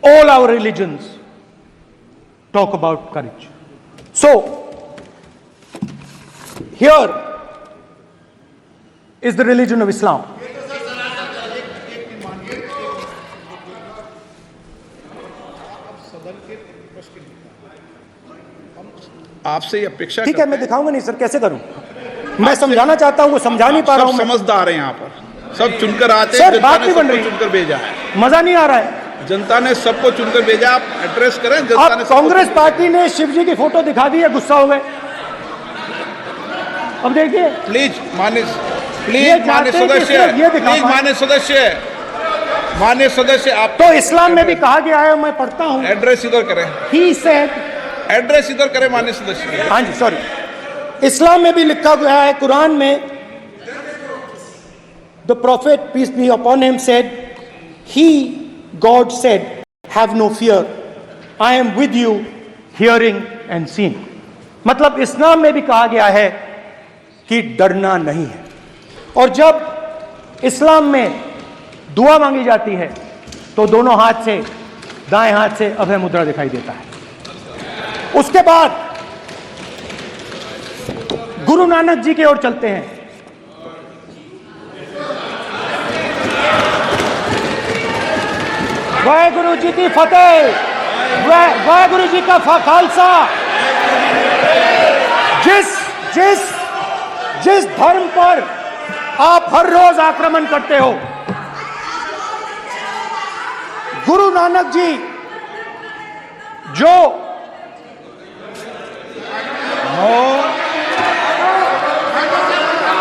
All our religions talk about courage. So, here is the religion of Islam. आपसे अपेक्षा ठीक है, मैं दिखाऊंगा नहीं सर, कैसे करूं? मैं समझाना चाहता हूं, वो समझा नहीं पा रहा हूं। समझदार है यहाँ पर, सब चुनकर आते हैं। सर बात नहीं बन रही, चुनकर भेजा है, मजा नहीं आ रहा है। जनता ने सबको चुनकर भेजा। आप एड्रेस करें, जनता आप ने। कांग्रेस पार्टी ने शिव जी की फोटो दिखा दी है, गुस्सा हो गए। अब देखिए प्लीज मान्य सदस्य आप तो इस्लाम में भी कहा गया है, मैं पढ़ता हूं, एड्रेस इधर करें। ही सेड, एड्रेस इधर करें मान्य सदस्य। हाँ जी सॉरी, इस्लाम में भी लिखा गया है, कुरान में, the prophet peace be upon him said, he God said have no fear, I am with you hearing and seeing. मतलब इस्लाम में भी कहा गया है कि डरना नहीं है। और जब इस्लाम में दुआ मांगी जाती है तो दोनों हाथ से, दाएं हाथ से अभय मुद्रा दिखाई देता है। उसके बाद गुरु नानक जी की ओर चलते हैं। वाहेगुरु जी की फतेह, वाहेगुरु जी का खालसा। जिस धर्म पर आप हर रोज आक्रमण करते हो, गुरु नानक जी जो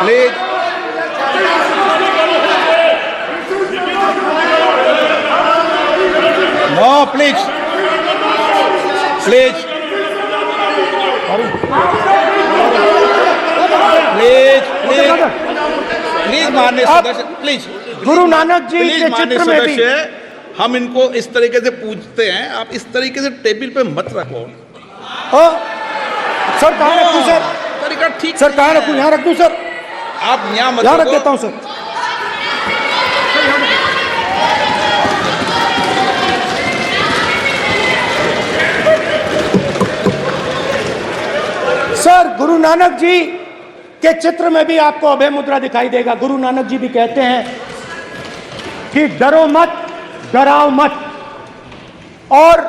please no please please please माननीय सदस्य, प्लीज। गुरु नानक जी के चित्र में भी हम इनको इस तरीके से पूछते हैं, आप इस तरीके से टेबल पे मत रखो। सर कहाँ रखूं सर? तरीका ठीक सर कहाँ रखूं? यहाँ रख दूं सर? आप यहाँ मत यहाँ रख देता हूं सर। सर गुरु नानक जी के चित्र में भी आपको अभय मुद्रा दिखाई देगा। गुरु नानक जी भी कहते हैं कि डरो मत, डराओ मत। और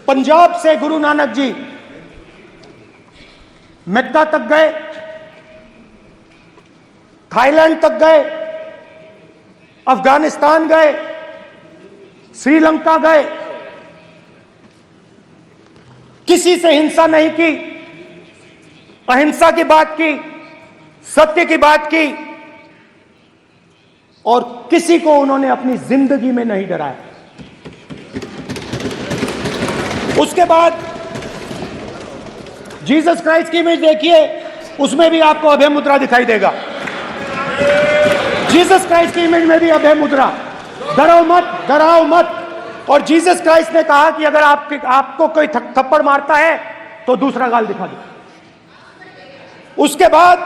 पंजाब से गुरु नानक जी मेक्का तक गए, थाईलैंड तक गए, अफगानिस्तान गए, श्रीलंका गए, किसी से हिंसा नहीं की, अहिंसा की बात की, सत्य की बात की, और किसी को उन्होंने अपनी जिंदगी में नहीं डराया। उसके बाद जीसस क्राइस्ट की इमेज देखिए, उसमें भी आपको अभय मुद्रा दिखाई देगा। जीसस क्राइस्ट की इमेज में भी अभय मुद्रा, डरो मत, डराओ मत। और जीसस क्राइस्ट ने कहा कि अगर आपको कोई थप्पड़ मारता है तो दूसरा गाल दिखा दो। उसके बाद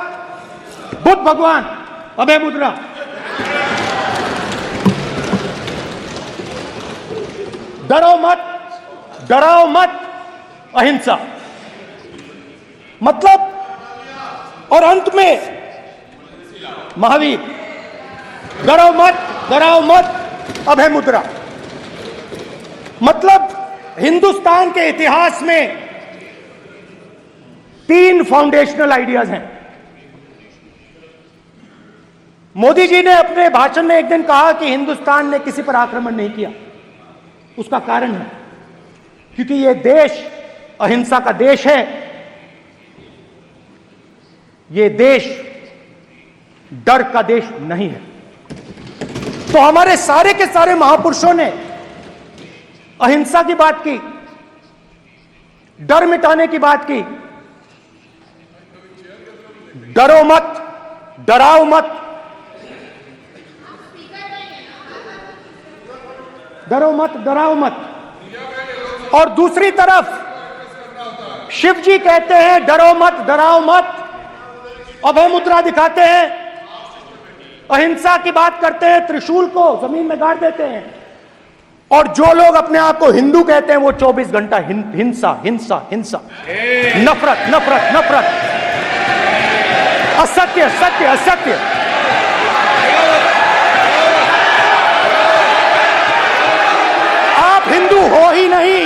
बुद्ध भगवान, अभय मुद्रा। डरो मत, डराओ मत, अहिंसा। मतलब, और अंत में महावीर, डरो मत, डराओ मत, अभय मुद्रा। मतलब हिंदुस्तान के इतिहास में 3 फाउंडेशनल आइडियाज हैं। मोदी जी ने अपने भाषण में एक दिन कहा कि हिंदुस्तान ने किसी पर आक्रमण नहीं किया। उसका कारण है क्योंकि यह देश अहिंसा का देश है। यह देश डर का देश नहीं है। तो हमारे सारे के सारे महापुरुषों ने अहिंसा की बात की, डर मिटाने की बात की। डरो मत, डराओ मत, डरो मत, डराओ मत। और दूसरी तरफ शिव जी कहते हैं डरो मत, डराओ मत, अभय मुद्रा दिखाते हैं, अहिंसा की बात करते हैं, त्रिशूल को जमीन में गाड़ देते हैं। और जो लोग अपने आप को हिंदू कहते हैं वो 24 घंटा हिंसा हिंसा हिंसा, नफरत नफरत नफरत, असत्य सत्य असत्य। आप हिंदू हो ही नहीं।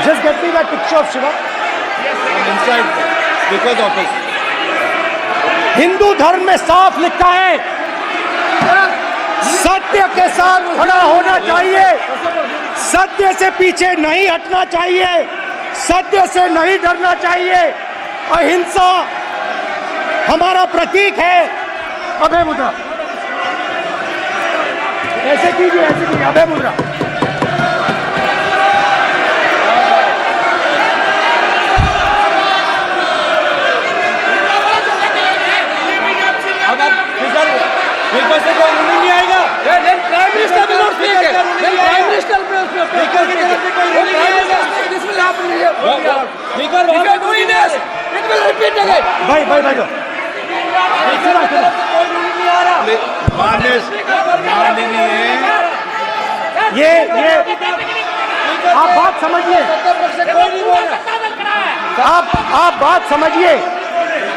Just get me that picture of Shiva. inside because of it. Hindu धर्म में साफ लिखा है, सत्य के साथ खड़ा होना चाहिए, सत्य से पीछे नहीं हटना चाहिए, सत्य से नहीं डरना चाहिए। अहिंसा हमारा प्रतीक है। अभय मुद्रा, ऐसे कीजिए अभय मुद्रा। नहीं आएगा। Prime minister will not speak. Prime minister भाई ये आप बात समझिए, आप बात समझिए।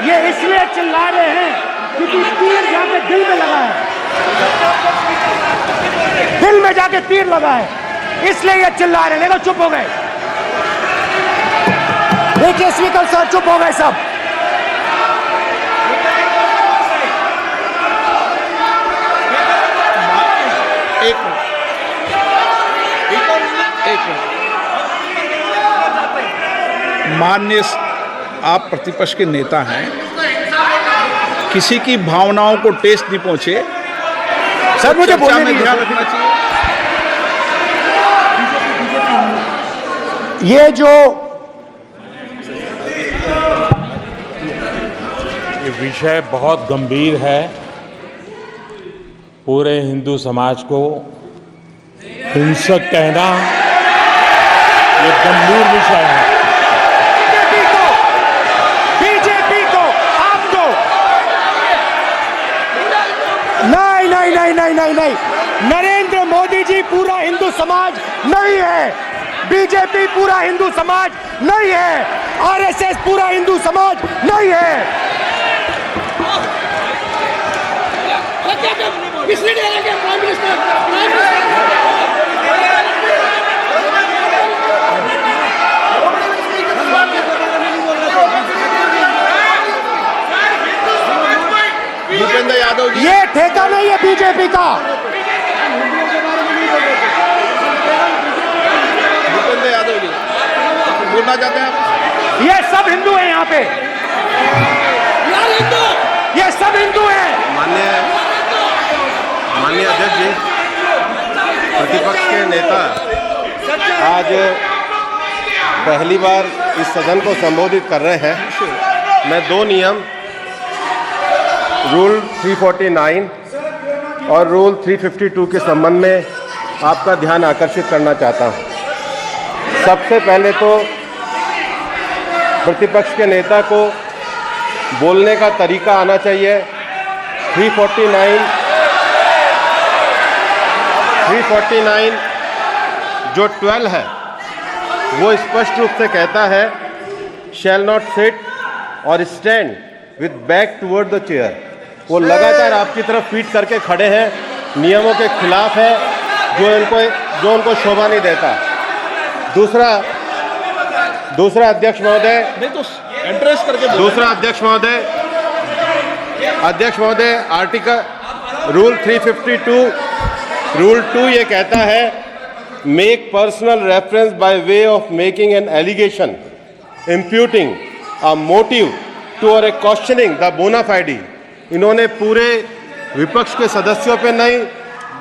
ये इसलिए चिल्ला रहे हैं क्योंकि तीर जाके दिल में लगा है, दिल में जाके तीर लगा है, इसलिए ये चिल्ला रहे हैं। देखो चुप हो गए, देखिए स्पीकर सर चुप हो गए सब। एक माननीय आप प्रतिपक्ष के नेता हैं, किसी की भावनाओं को ठेस नहीं पहुंचे, सर मुझे चर्चा बोलने में दीजिए। ध्यान रखना चाहिए। ये जो ये विषय बहुत गंभीर है। पूरे हिंदू समाज को हिंसक कहना ये गंभीर विषय है। बीजेपी को आपको नहीं, नरेंद्र मोदी जी पूरा हिंदू समाज नहीं है, बीजेपी पूरा हिंदू समाज नहीं है, आरएसएस पूरा हिंदू समाज नहीं है। भूपेंद्र यादव जी, ये ठेका नहीं है बीजेपी का। भूपेंद्र यादव जी बोलना चाहते हैं आप? ये सब हिंदू हैं यहाँ पे, ये सब हिंदू हैं। माननीय अध्यक्ष जी, प्रतिपक्ष के नेता आज पहली बार इस सदन को संबोधित कर रहे हैं। मैं दो नियम रूल 349 और रूल 352 के संबंध में आपका ध्यान आकर्षित करना चाहता हूं। सबसे पहले तो प्रतिपक्ष के नेता को बोलने का तरीका आना चाहिए। 349 जो 12 है वो स्पष्ट रूप से कहता है शैल नॉट सिट और stand with back toward the chair. वो लगातार आपकी तरफ फीट करके खड़े हैं, नियमों के खिलाफ है, जो उनको शोभा नहीं देता। दूसरा अध्यक्ष महोदय, नहीं तो एड्रेस करके बोलो। दूसरा अध्यक्ष महोदय आर्टिकल रूल 352 रूल 2 ये कहता है make personal reference by way of making an allegation imputing a motive to और ए क्वेश्चनिंग द बोना फाइडी। इन्होंने पूरे विपक्ष के सदस्यों पे नहीं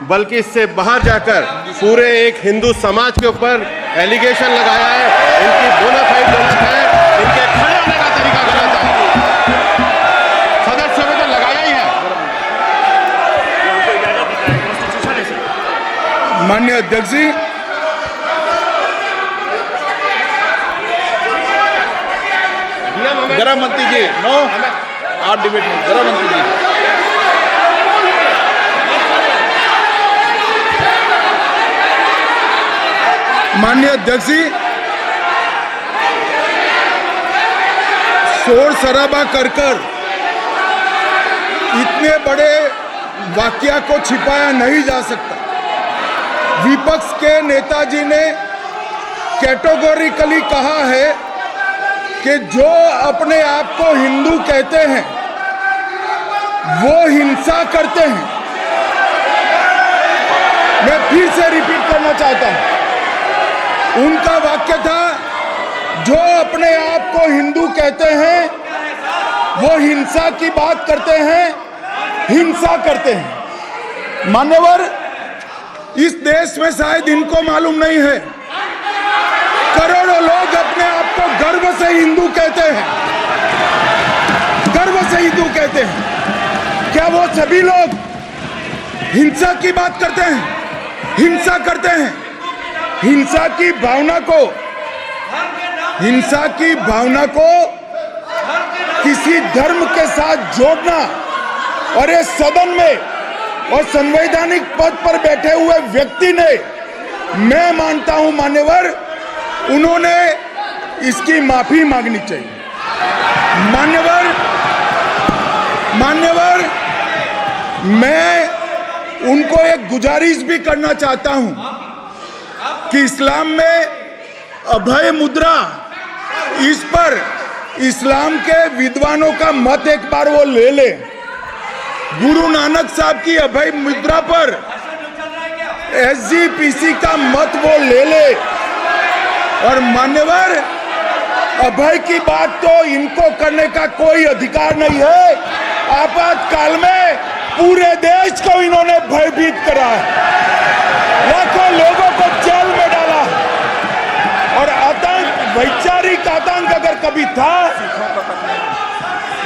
बल्कि इससे बाहर जाकर पूरे एक हिंदू समाज के ऊपर एलिगेशन लगाया है। इनकी बोना फाइड गलत है, इनके खड़े होने का तरीका गलत है। सदस्यों में तो लगाया ही है। माननीय अध्यक्ष जी, गृह मंत्री जी, नो आज डिबेट में गृह मंत्री जी। माननीय अध्यक्ष जी, शोर शराबा कर इतने बड़े वाकया को छिपाया नहीं जा सकता। विपक्ष के नेताजी ने कैटेगोरिकली कहा है कि जो अपने आप को हिंदू कहते हैं वो हिंसा करते हैं। मैं फिर से रिपीट करना चाहता हूं, उनका वाक्य था जो अपने आप को हिंदू कहते हैं वो हिंसा की बात करते हैं, हिंसा करते हैं। मान्यवर, इस देश में शायद इनको मालूम नहीं है, करोड़ों लोग अपने आप को गर्व से हिंदू कहते हैं, गर्व से हिंदू कहते हैं। क्या वो सभी लोग हिंसा की बात करते हैं, हिंसा करते हैं? हिंसा की भावना को किसी धर्म के साथ जोड़ना और इस सदन में और संवैधानिक पद पर बैठे हुए व्यक्ति ने, मैं मानता हूं मान्यवर, उन्होंने इसकी माफी मांगनी चाहिए। मान्यवर, मैं उनको एक गुजारिश भी करना चाहता हूं कि इस्लाम में अभय मुद्रा, इस पर इस्लाम के विद्वानों का मत एक बार वो ले ले। गुरु नानक साहब की अभय मुद्रा पर SGPC का मत वो ले ले। और मान्यवर, अभय की बात तो इनको करने का कोई अधिकार नहीं है। आपातकाल में पूरे देश को इन्होंने भयभीत करा है, लाखों लोगों को जेल में डाला। और आतंक, वैचारिक आतंक अगर कभी था,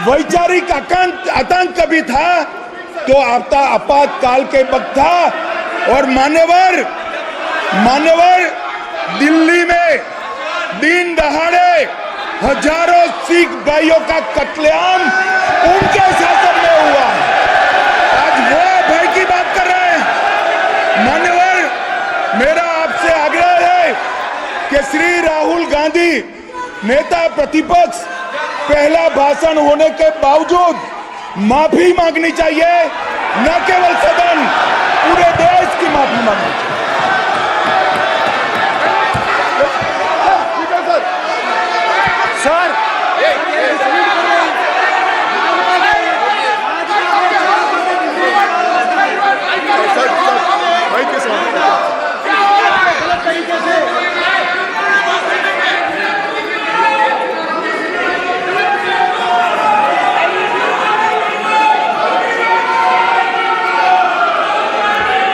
वैचारिक आतंक कभी था तो आपातकाल के वक्त था। और मान्यवर, दिल्ली में दिन दहाड़े हजारों सिख भाइयों का कत्लेआम उनके शासन में हुआ। आज वो भय की बात कर रहे हैं। मान्यवर, मेरा आपसे आग्रह है कि श्री राहुल गांधी, नेता प्रतिपक्ष, पहला भाषण होने के बावजूद माफी मांगनी चाहिए, न केवल सदन, पूरे देश की माफी मांगनी चाहिए। सर,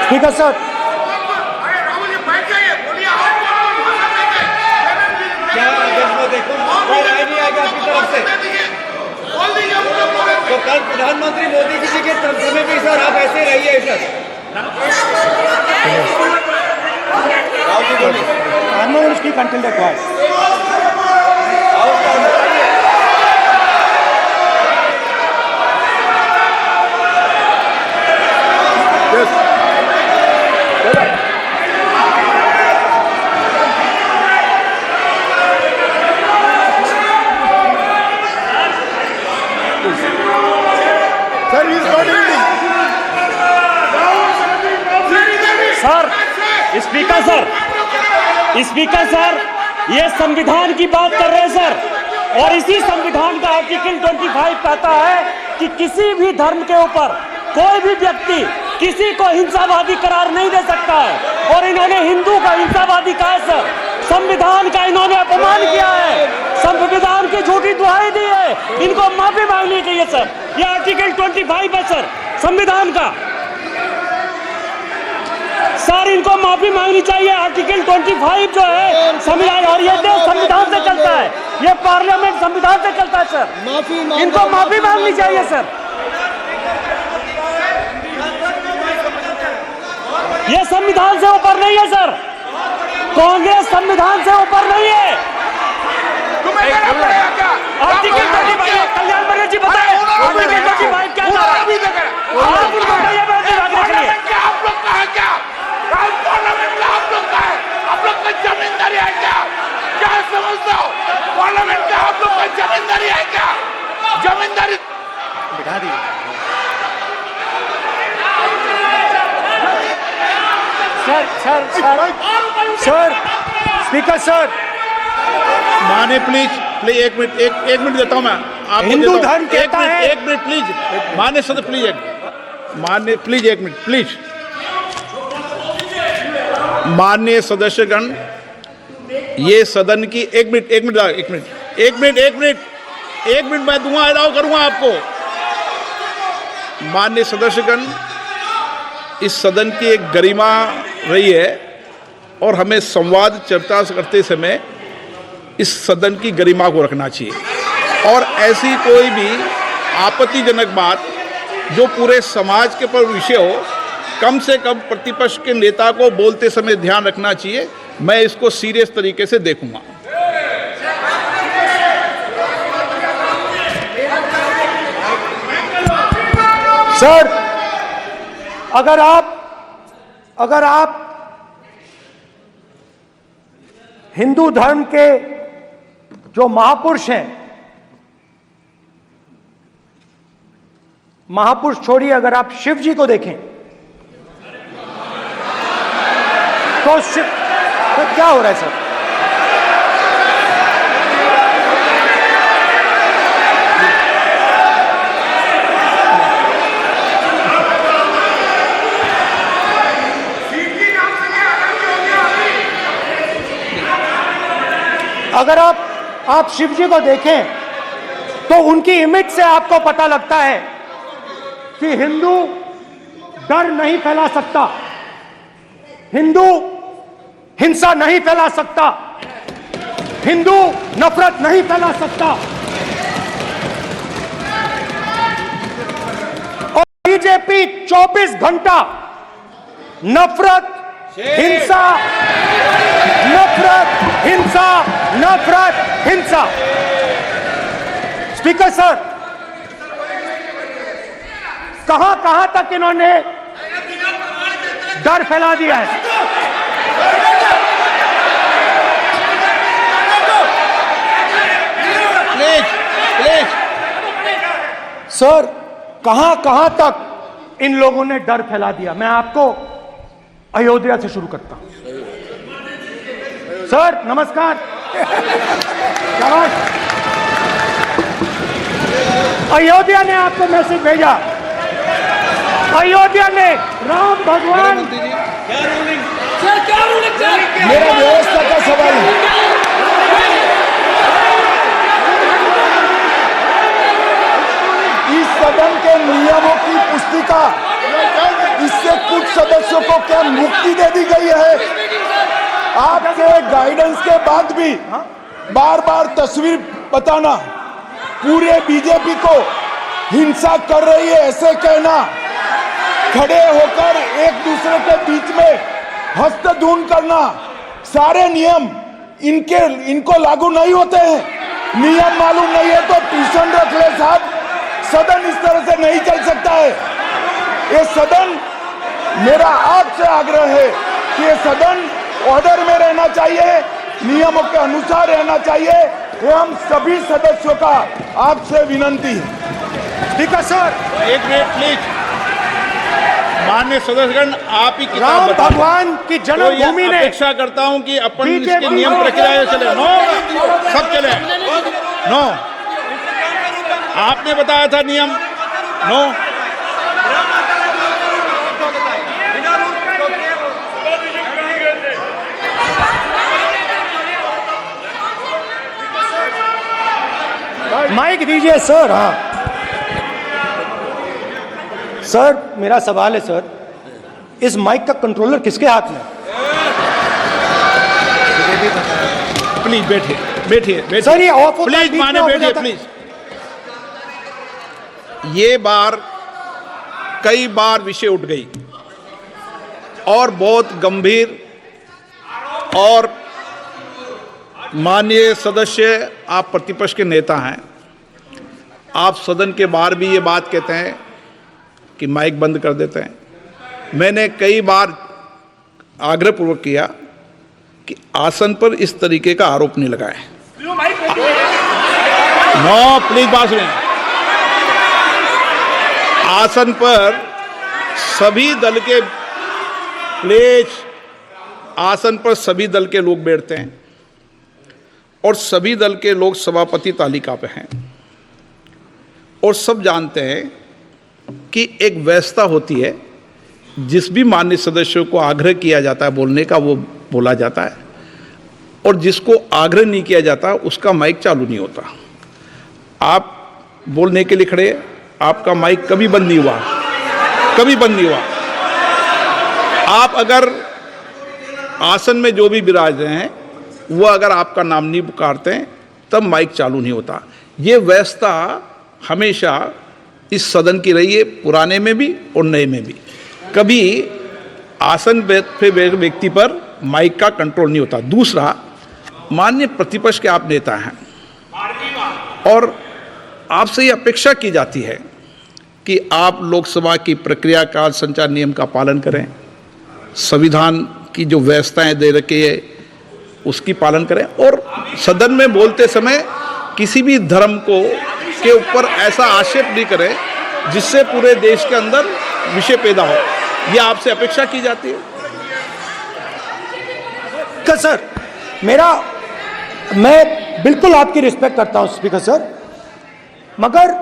स्पीकर सर, तो कल प्रधानमंत्री मोदी जी के समय भी सर आप ऐसे रहिए sir. I'm not going to speak until they're quiet. Speaker sir, ये संविधान की बात कर रहे हैं सर, और इसी संविधान का आर्टिकल 25 कहता है कि किसी भी धर्म के ऊपर कोई भी व्यक्ति किसी को हिंसावादी करार नहीं दे सकता है। और इन्होंने हिंदू का हिंसावादी कहा है सर, संविधान का इन्होंने अपमान किया है, संविधान की झूठी दुहाई दी है, इनको माफी मांगनी चाहिए सर। ये आर्टिकल 25 है सर संविधान का, सर इनको माफी मांगनी चाहिए। आर्टिकल 25 जो है संविधान, और ये देश संविधान से चलता है, ये पार्लियामेंट संविधान से चलता है सर, इनको माफी मांगनी चाहिए सर। ये संविधान से ऊपर नहीं है सर, कांग्रेस संविधान से ऊपर नहीं है। आर्टिकल 25 कल्याण जी बताएं आर्टिकल 25 क्या कह रहा है? आप उनको कहिए बैठने के लिए। आप लोग का है क्या? पार्लियामेंट का आप लोग का है? आप लोग का जमींदारी है क्या? क्या समझते हो? पार्लियामेंट का आप लोग का जमींदारी है क्या? जमींदारी सर स्पीकर सर, माने प्लीज एक मिनट देता हूं मैं आपको, हिंदू देता हूं। धर्म कहता है। एक मिनट प्लीज, मान्य सदस्य प्लीज एक मिनट प्लीज। माननीय सदस्यगण, ये सदन की एक मिनट मैं दूंगा, अलाउ करूंगा आपको। माननीय सदस्यगण, इस सदन की एक गरिमा रही है और हमें संवाद चर्चा करते समय इस सदन की गरिमा को रखना चाहिए और ऐसी कोई भी आपत्तिजनक बात जो पूरे समाज के पर विषय हो, कम से कम प्रतिपक्ष के नेता को बोलते समय ध्यान रखना चाहिए। मैं इसको सीरियस तरीके से देखूंगा। सर, अगर आप हिंदू धर्म के जो महापुरुष हैं, महापुरुष छोड़िए, अगर आप शिव जी को देखें तो क्या हो रहा है सर? अगर आप शिव जी को देखें तो उनकी इमेज से आपको पता लगता है कि हिंदू डर नहीं फैला सकता, हिंदू हिंसा नहीं फैला सकता, हिंदू नफरत नहीं फैला सकता। और बीजेपी 24 घंटा नफरत, हिंसा, नफरत, हिंसा, नफरत, हिंसा। स्पीकर सर, कहां तक इन्होंने डर फैला दिया है? प्लीज सर, कहां तक इन लोगों ने डर फैला दिया? मैं आपको अयोध्या से शुरू करता हूं। सर नमस्कार। शाबाश। अयोध्या ने आपको मैसेज भेजा, अयोध्या ने राम भगवान। मेरा व्यवस्था का सवाल है। इस सदन के नियमों की पुस्तिका, इससे कुछ सदस्यों को क्या मुक्ति दे दी गई है? आपके गाइडेंस के बाद भी बार बार तस्वीर बताना, पूरे बीजेपी को हिंसा कर रही है ऐसे कहना, खड़े होकर एक दूसरे के बीच में हस्तधून करना, सारे नियम इनको लागू नहीं होते हैं। नियम मालूम नहीं है तो ट्यूशन रख ले साहब। सदन इस तरह से नहीं चल सकता है। ये सदन, मेरा आपसे आग्रह है कि ये सदन ऑर्डर में रहना चाहिए, नियमों के अनुसार रहना चाहिए। ये हम सभी सदस्यों का आपसे विनंती है। स्पीकर सर, एक मिनट प्लीज। माननीय सदस्यगण, आप ही किताब राम बताओ। भगवान की जन्मभूमि तो ने, अपेक्षा करता हूं कि अपन बीजेपी इसके नियम प्रक्रिया चले। नो, सब चले। नो, आपने बताया था नियम। नो, माइक दीजिए सर। हाँ सर, मेरा सवाल है सर, इस माइक का कंट्रोलर किसके हाथ में? प्लीज बैठिए सर ये ऑफ होता है, प्लीज बीच में माने ऑफ हो बैठिए जाता है। प्लीज। ये बार कई बार विषय उठ गई और बहुत गंभीर, और माननीय सदस्य, आप प्रतिपक्ष के नेता हैं, आप सदन के बाहर भी ये बात कहते हैं कि माइक बंद कर देते हैं। मैंने कई बार आग्रहपूर्वक किया कि आसन पर इस तरीके का आरोप नहीं लगाएं। नो प्लीज बात सुनिए। आसन पर सभी दल के प्लेज, आसन पर सभी दल के लोग बैठते हैं और सभी दल के लोग सभापति तालिका पे हैं और सब जानते हैं कि एक व्यवस्था होती है, जिस भी माननीय सदस्यों को आग्रह किया जाता है बोलने का वो बोला जाता है और जिसको आग्रह नहीं किया जाता उसका माइक चालू नहीं होता। आप बोलने के लिए खड़े, आपका माइक कभी बंद नहीं हुआ, कभी बंद नहीं हुआ। आप अगर आसन में जो भी विराज रहे हैं वो अगर आपका नाम नहीं पुकारते हैं तब माइक चालू नहीं होता। ये व्यवस्था हमेशा इस सदन की रही है, पुराने में भी और नए में भी। कभी आसन पे व्यक्ति पर माइक का कंट्रोल नहीं होता। दूसरा, माननीय प्रतिपक्ष के आप नेता हैं और आपसे ये अपेक्षा की जाती है कि आप लोकसभा की प्रक्रिया काल संचार नियम का पालन करें, संविधान की जो व्यवस्थाएं दे रखी है उसकी पालन करें और सदन में बोलते समय किसी भी धर्म को के ऊपर ऐसा आक्षेप नहीं करें जिससे पूरे देश के अंदर विषय पैदा हो। यह आपसे अपेक्षा की जाती है। सर, मैं बिल्कुल आपकी रिस्पेक्ट करता हूं स्पीकर सर, मगर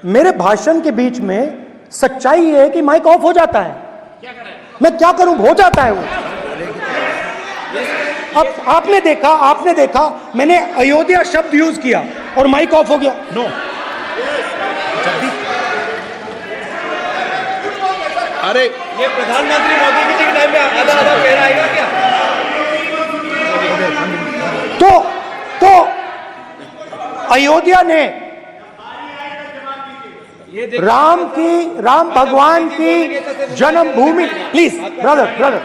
मेरे भाषण के बीच में सच्चाई है कि माइक ऑफ हो जाता है। मैं क्या करूं, हो जाता है वो। अब आपने देखा मैंने अयोध्या शब्द यूज किया और माइक ऑफ हो गया। नो, अरे ये प्रधानमंत्री मोदी जी के टाइम में आधा आधा कह रहा है क्या? तो अयोध्या ने राम भगवान की जन्मभूमि, प्लीज ब्रदर,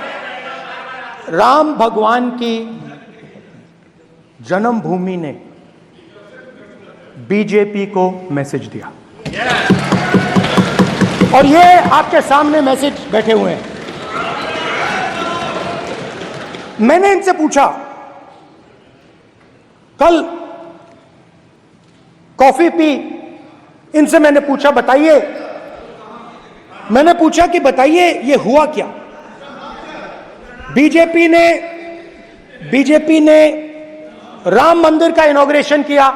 राम भगवान की जन्मभूमि ने बीजेपी को मैसेज दिया और ये आपके सामने मैसेज बैठे हुए हैं। मैंने इनसे पूछा, कल कॉफी पी, इनसे मैंने पूछा बताइए ये हुआ क्या। बीजेपी ने राम मंदिर का इनॉग्रेशन किया,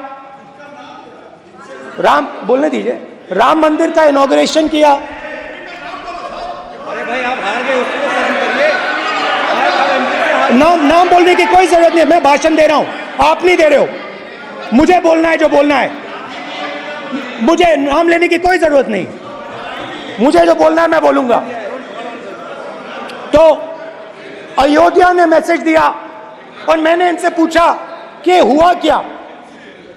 बोलने दीजिए, राम मंदिर का इनॉग्रेशन किया। अरे भाई आप हार गए, उसको खत्म करिए। नाम बोलने की कोई जरूरत नहीं है, मैं भाषण दे रहा हूं, आप नहीं दे रहे हो। मुझे बोलना है जो बोलना है, मुझे नाम लेने की कोई जरूरत नहीं, मुझे जो बोलना है मैं बोलूंगा। तो अयोध्या ने मैसेज दिया और मैंने इनसे पूछा कि हुआ क्या,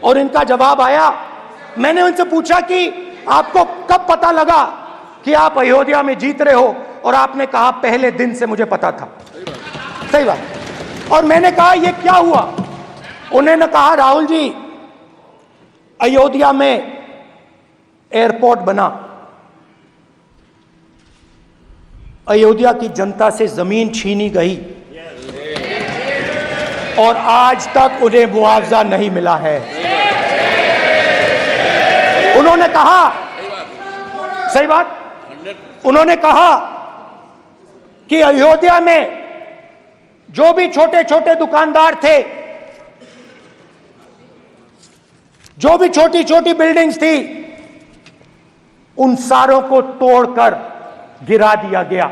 और इनका जवाब आया। मैंने उनसे पूछा कि आपको कब पता लगा कि आप अयोध्या में जीत रहे हो, और आपने कहा पहले दिन से मुझे पता था। सही बात। और मैंने कहा ये क्या हुआ, उन्होंने कहा राहुल जी अयोध्या में एयरपोर्ट बना, अयोध्या की जनता से जमीन छीनी गई और आज तक उन्हें मुआवजा नहीं मिला है। उन्होंने कहा, सही बात, उन्होंने कहा कि अयोध्या में जो भी छोटे छोटे दुकानदार थे, जो भी छोटी छोटी बिल्डिंग्स थी, उन सारों को तोड़कर गिरा दिया गया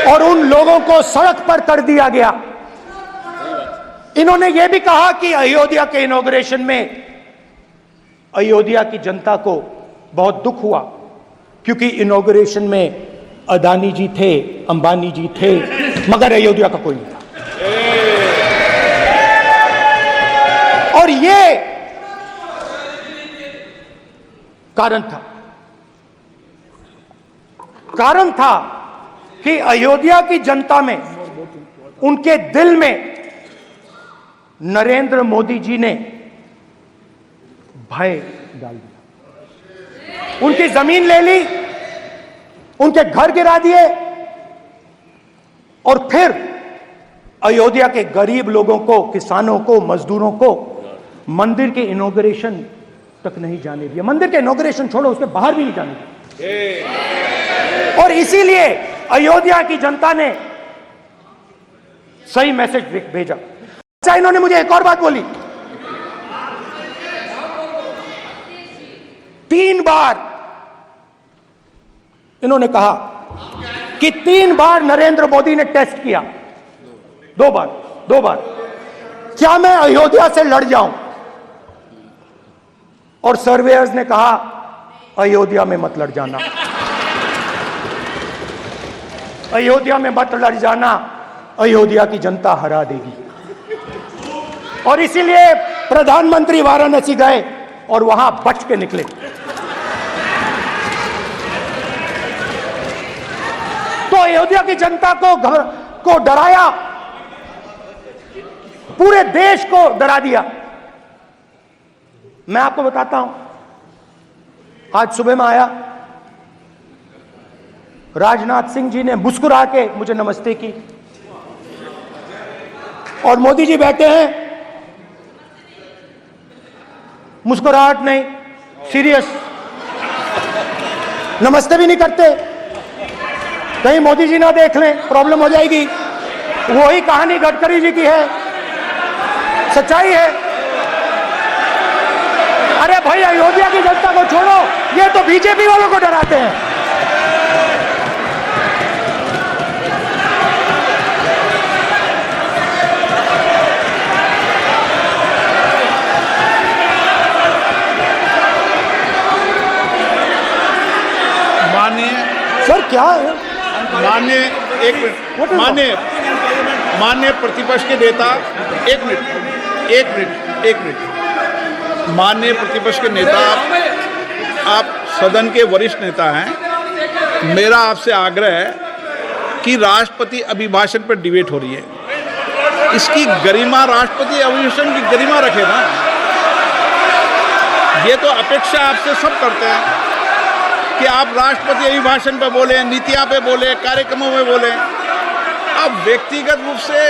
और उन लोगों को सड़क पर कर दिया गया। इन्होंने यह भी कहा कि अयोध्या के इनॉग्रेशन में अयोध्या की जनता को बहुत दुख हुआ, क्योंकि इनॉग्रेशन में अदानी जी थे, अंबानी जी थे, मगर अयोध्या का कोई नहीं था। और ये कारण था कि अयोध्या की जनता में, उनके दिल में नरेंद्र मोदी जी ने भय डाल दिया, उनकी जमीन ले ली, उनके घर गिरा दिए और फिर अयोध्या के गरीब लोगों को, किसानों को, मजदूरों को मंदिर के इनॉग्रेशन तक नहीं जाने दिया। मंदिर के इनॉग्रेशन छोड़ो, उसके बाहर भी नहीं जाने दिया। और इसीलिए अयोध्या की जनता ने सही मैसेज भेजा। अच्छा, इन्होंने मुझे एक और बात बोली, 3 बार इन्होंने कहा कि 3 बार नरेंद्र मोदी ने टेस्ट किया, 2 बार क्या मैं अयोध्या से लड़ जाऊं? और सर्वेयर्स ने कहा अयोध्या में मत लड़ जाना, अयोध्या में मत लड़ जाना, अयोध्या की जनता हरा देगी। और इसीलिए प्रधानमंत्री वाराणसी गए और वहां बच के निकले। तो अयोध्या की जनता को डराया, पूरे देश को डरा दिया। मैं आपको बताता हूं, आज सुबह में आया, राजनाथ सिंह जी ने मुस्कुरा के मुझे नमस्ते की और मोदी जी बैठे हैं, मुस्कुराहट नहीं, सीरियस, नमस्ते भी नहीं करते, कहीं मोदी जी ना देख लें, प्रॉब्लम हो जाएगी। वही कहानी गडकरी जी की है, सच्चाई है। अरे भाई, अयोध्या की जनता को छोड़ो, ये तो बीजेपी वालों को डराते हैं। माननीय सर क्या है? माननीय एक मिनट, माननीय प्रतिपक्ष के नेता, एक मिनट, माननीय प्रतिपक्ष के नेता, आप सदन के वरिष्ठ नेता हैं। मेरा आपसे आग्रह है कि राष्ट्रपति अभिभाषण पर डिबेट हो रही है, इसकी गरिमा, राष्ट्रपति अभिभाषण की गरिमा रखे ना। ये तो अपेक्षा आपसे सब करते हैं कि आप राष्ट्रपति अभिभाषण पे बोले, नीतियां पे बोले, कार्यक्रमों में बोले। आप व्यक्तिगत रूप से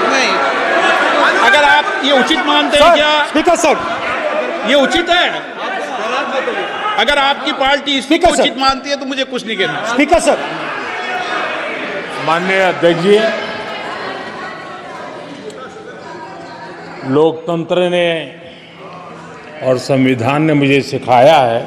नहीं, अगर आप ये उचित मानते हैं क्या? स्पीकर सर, ये उचित है? अगर आपकी पार्टी इसको उचित मानती है तो मुझे कुछ नहीं कहना। स्पीकर सर, माननीय अध्यक्ष जी, लोकतंत्र ने और संविधान ने मुझे सिखाया है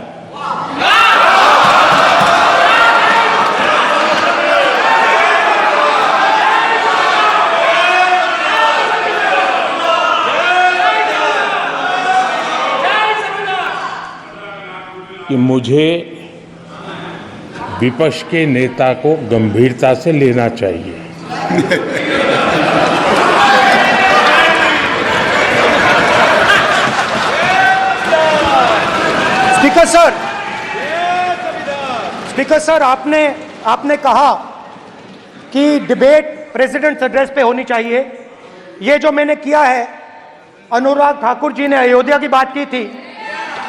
कि मुझे विपक्ष के नेता को गंभीरता से लेना चाहिए। स्पीकर सर, आपने कहा कि डिबेट प्रेसिडेंट्स एड्रेस पे होनी चाहिए। ये जो मैंने किया है, अनुराग ठाकुर जी ने अयोध्या की बात की थी,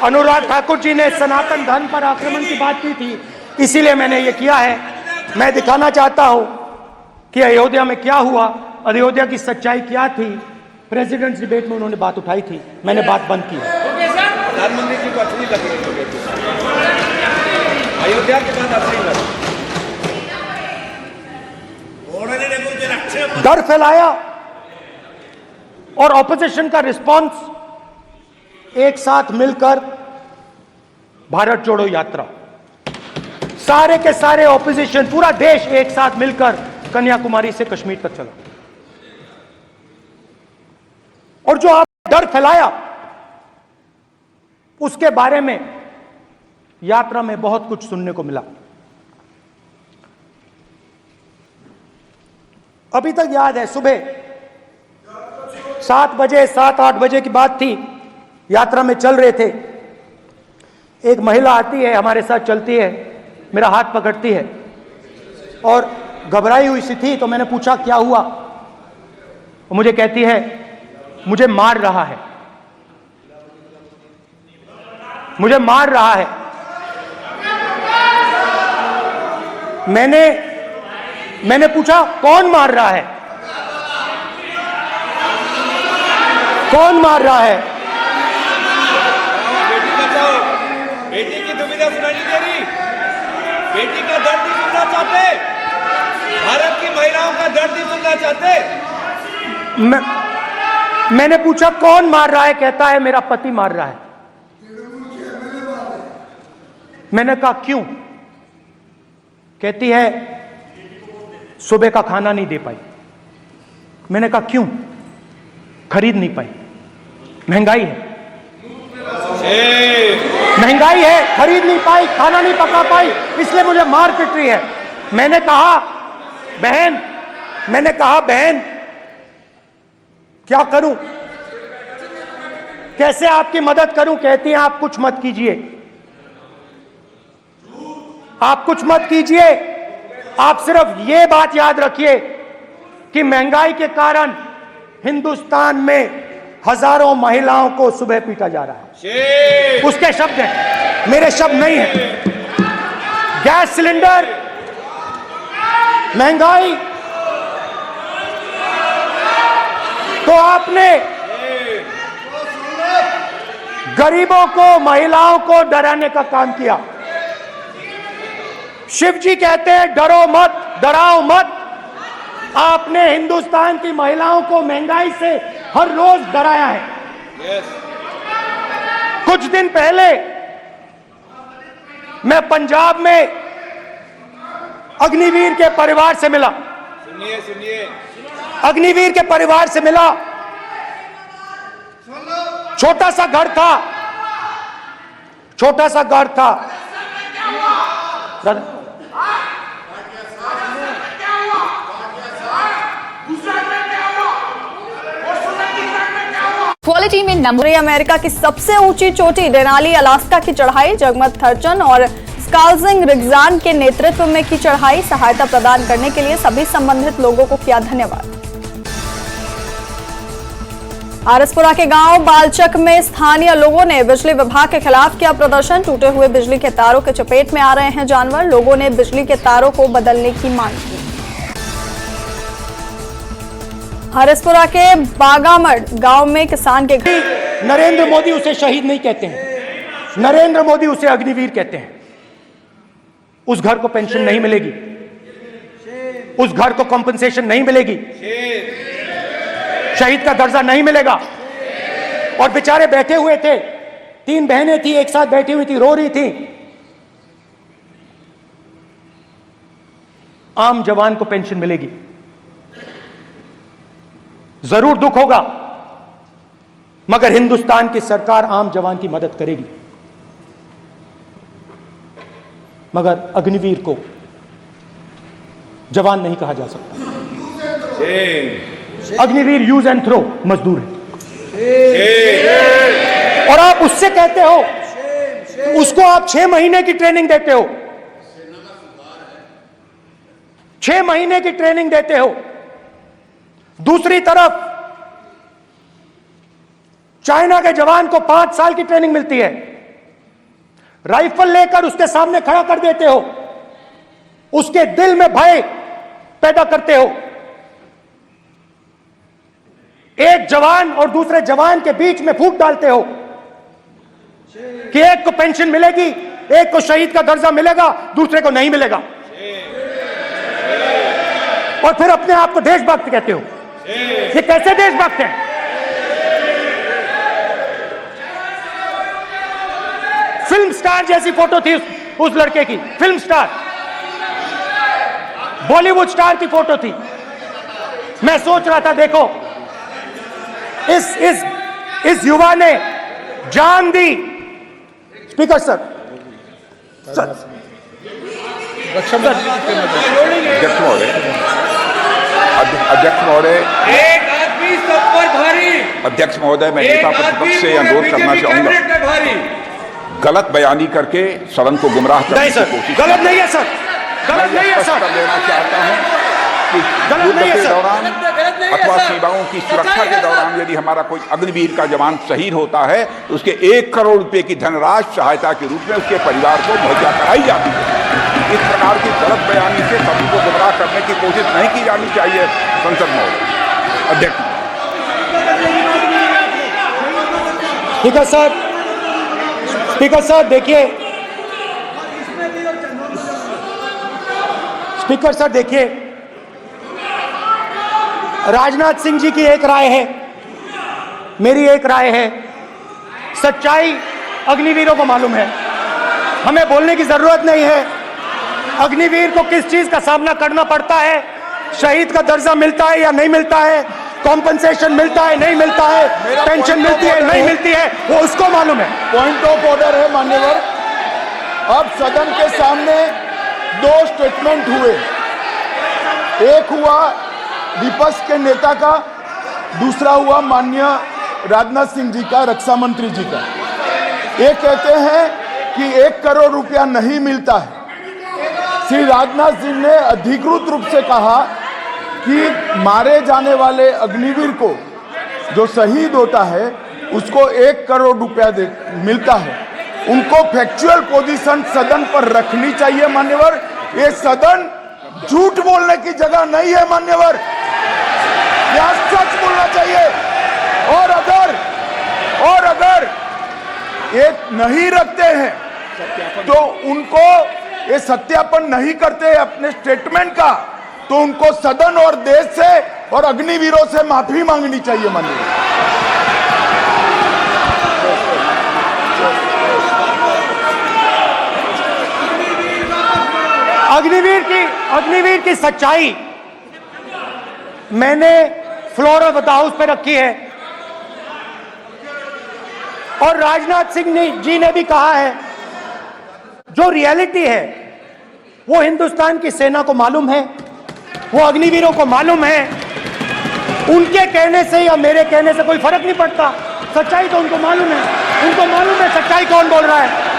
अनुराग ठाकुर जी ने सनातन धर्म पर आक्रमण की बात की थी, इसीलिए मैंने ये किया है। मैं दिखाना चाहता हूं कि अयोध्या में क्या हुआ, अयोध्या की सच्चाई क्या थी। प्रेसिडेंट्स डिबेट में उन्होंने बात उठाई थी, मैंने बात बंद की। प्रधानमंत्री जी को अच्छी लगी अयोध्या के बाद अच्छी लगी, डर फैलाया और ऑपोजिशन का रिस्पांस एक साथ मिलकर भारत जोड़ो यात्रा, सारे के सारे ऑपोजिशन, पूरा देश एक साथ मिलकर कन्याकुमारी से कश्मीर तक चला। और जो आप डर फैलाया, उसके बारे में यात्रा में बहुत कुछ सुनने को मिला। अभी तक याद है, सुबह 7 बजे, 7-8 बजे की बात थी, यात्रा में चल रहे थे, एक महिला आती है, हमारे साथ चलती है, मेरा हाथ पकड़ती है और घबराई हुई सी थी। तो मैंने पूछा क्या हुआ, मुझे कहती है मुझे मार रहा है, मुझे मार रहा है। मैंने पूछा कौन मार रहा है, कौन मार रहा है? बेटी बचाओ, बेटी की दुविधा सुनाई नहीं दे रही, बेटी का दर्द नहीं सुनना चाहते, भारत की महिलाओं का दर्द नहीं सुनना चाहते। मैंने पूछा कौन मार रहा है, कहता है मेरा पति मार रहा है। मैंने कहा क्यों? कहती है सुबह का खाना नहीं दे पाई। मैंने कहा क्यों? खरीद नहीं पाई, महंगाई है, महंगाई है, खरीद नहीं पाई, खाना नहीं पका पाई, इसलिए मुझे मार पिट रही है। मैंने कहा बहन क्या करूं, कैसे आपकी मदद करूं? कहती हैं आप कुछ मत कीजिए, आप कुछ मत कीजिए, आप सिर्फ ये बात याद रखिए कि महंगाई के कारण हिंदुस्तान में हजारों महिलाओं को सुबह पीटा जा रहा है। उसके शब्द हैं, मेरे शब्द नहीं हैं। गैस सिलेंडर, महंगाई, तो आपने गरीबों को, महिलाओं को डराने का काम किया। शिव जी कहते हैं डरो मत, डराओ मत। आपने हिंदुस्तान की महिलाओं को महंगाई से हर रोज डराया है। कुछ दिन पहले मैं पंजाब में अग्निवीर के परिवार से मिला। सुनिए अग्निवीर के परिवार से मिला। छोटा सा घर था, छोटा सा घर था। क्वालिटी में नंबर अमेरिका की सबसे ऊंची चोटी डेनाली अलास्का की चढ़ाई, जगमत थर्चन और स्काल्जिंग रिग्जान के नेतृत्व में की चढ़ाई। सहायता प्रदान करने के लिए सभी संबंधित लोगों को किया धन्यवाद। आरएसपुरा के गांव बालचक में स्थानीय लोगों ने बिजली विभाग के खिलाफ किया प्रदर्शन। टूटे हुए बिजली के तारों के चपेट में आ रहे हैं जानवर। लोगों ने बिजली के तारों को बदलने की मांग की। आरएसपुरा के बागामठ गांव में किसान के घर। नरेंद्र मोदी उसे शहीद नहीं कहते हैं, नरेंद्र मोदी उसे अग्निवीर कहते हैं। उस घर को पेंशन नहीं मिलेगी, उस घर को कॉम्पनसेशन नहीं मिलेगी, शहीद का दर्जा नहीं मिलेगा। और बेचारे बैठे हुए थे, 3 बहनें थी, एक साथ बैठी हुई थी, रो रही थी। आम जवान को पेंशन मिलेगी, जरूर दुख होगा, मगर हिंदुस्तान की सरकार आम जवान की मदद करेगी। मगर अग्निवीर को जवान नहीं कहा जा सकता। अग्निवीर यूज एंड थ्रो मजदूर है। और आप उससे कहते हो, उसको आप 6 महीने की ट्रेनिंग देते हो, 6 महीने की ट्रेनिंग देते हो। दूसरी तरफ चाइना के जवान को 5 साल की ट्रेनिंग मिलती है, राइफल लेकर उसके सामने खड़ा कर देते हो, उसके दिल में भय पैदा करते हो। एक जवान और दूसरे जवान के बीच में फूट डालते हो कि एक को पेंशन मिलेगी, एक को शहीद का दर्जा मिलेगा, दूसरे को नहीं मिलेगा। और फिर अपने आप को देशभक्त कहते हो। ये कैसे देशभक्त हैं? फिल्म स्टार जैसी फोटो थी उस लड़के की, फिल्म स्टार, बॉलीवुड स्टार की फोटो थी। मैं सोच रहा था देखो, इस युवा ने जान दी। स्पीकर सर, अध्यक्ष महोदय, एक आदमी सब पर भारी। अध्यक्ष महोदय, मैं नेता प्रतिपक्ष से अनुरोध करना चाहूंगा, गलत बयानी करके सदन को गुमराह करने की कोशिश। गलत नहीं है सर, गलत नहीं है सर। लेना चाहता हूं, कि गलत युद्ध नहीं है के सर। दौरान अथवा सीमाओं की सुरक्षा के दौरान यदि हमारा कोई अग्निवीर का जवान शहीद होता है तो उसके 1 करोड़ रुपए की धनराशि सहायता के रूप में उसके परिवार को मुहैया कराई जाती है। इस प्रकार की गलत बयानी से सभी को गुमराह करने की कोशिश नहीं की जानी चाहिए। संसद महोदय अध्यक्ष। स्पीकर सर देखिए, स्पीकर सर देखिए, राजनाथ सिंह जी की एक राय है, मेरी एक राय है। सच्चाई अग्निवीरों को मालूम है, हमें बोलने की जरूरत नहीं है। अग्निवीर को किस चीज का सामना करना पड़ता है, शहीद का दर्जा मिलता है या नहीं मिलता है, कॉम्पनसेशन मिलता है नहीं मिलता है, पेंशन मिलती है नहीं मिलती है, वो उसको मालूम है। पॉइंट ऑफ ऑर्डर है मान्यवर। अब सदन के सामने 2 स्टेटमेंट हुए, एक हुआ विपक्ष के नेता का, दूसरा हुआ माननीय राजनाथ सिंह जी का, रक्षा मंत्री जी का। ये कहते हैं कि 1 करोड़ रुपया नहीं मिलता है। श्री राजनाथ सिंह ने अधिकृत रूप से कहा कि मारे जाने वाले अग्निवीर को जो शहीद होता है उसको 1 करोड़ रुपया मिलता है। उनको फैक्चुअल पोजीशन सदन पर रखनी चाहिए मान्यवर। ये सदन झूठ बोलने की जगह नहीं है मान्यवर, यहाँ सच बोलना चाहिए। और अगर ये नहीं रखते हैं तो उनको ये सत्यापन नहीं करते अपने स्टेटमेंट का, तो उनको सदन और देश से और अग्निवीरों से माफी मांगनी चाहिए माननीय। अग्निवीर की सच्चाई मैंने फ्लोर ऑफ द हाउस पे रखी है और राजनाथ सिंह जी ने भी कहा है। जो रियलिटी है वो हिंदुस्तान की सेना को मालूम है, वो अग्निवीरों को मालूम है। उनके कहने से या मेरे कहने से कोई फर्क नहीं पड़ता, सच्चाई तो उनको मालूम है। उनको मालूम है सच्चाई कौन बोल रहा है।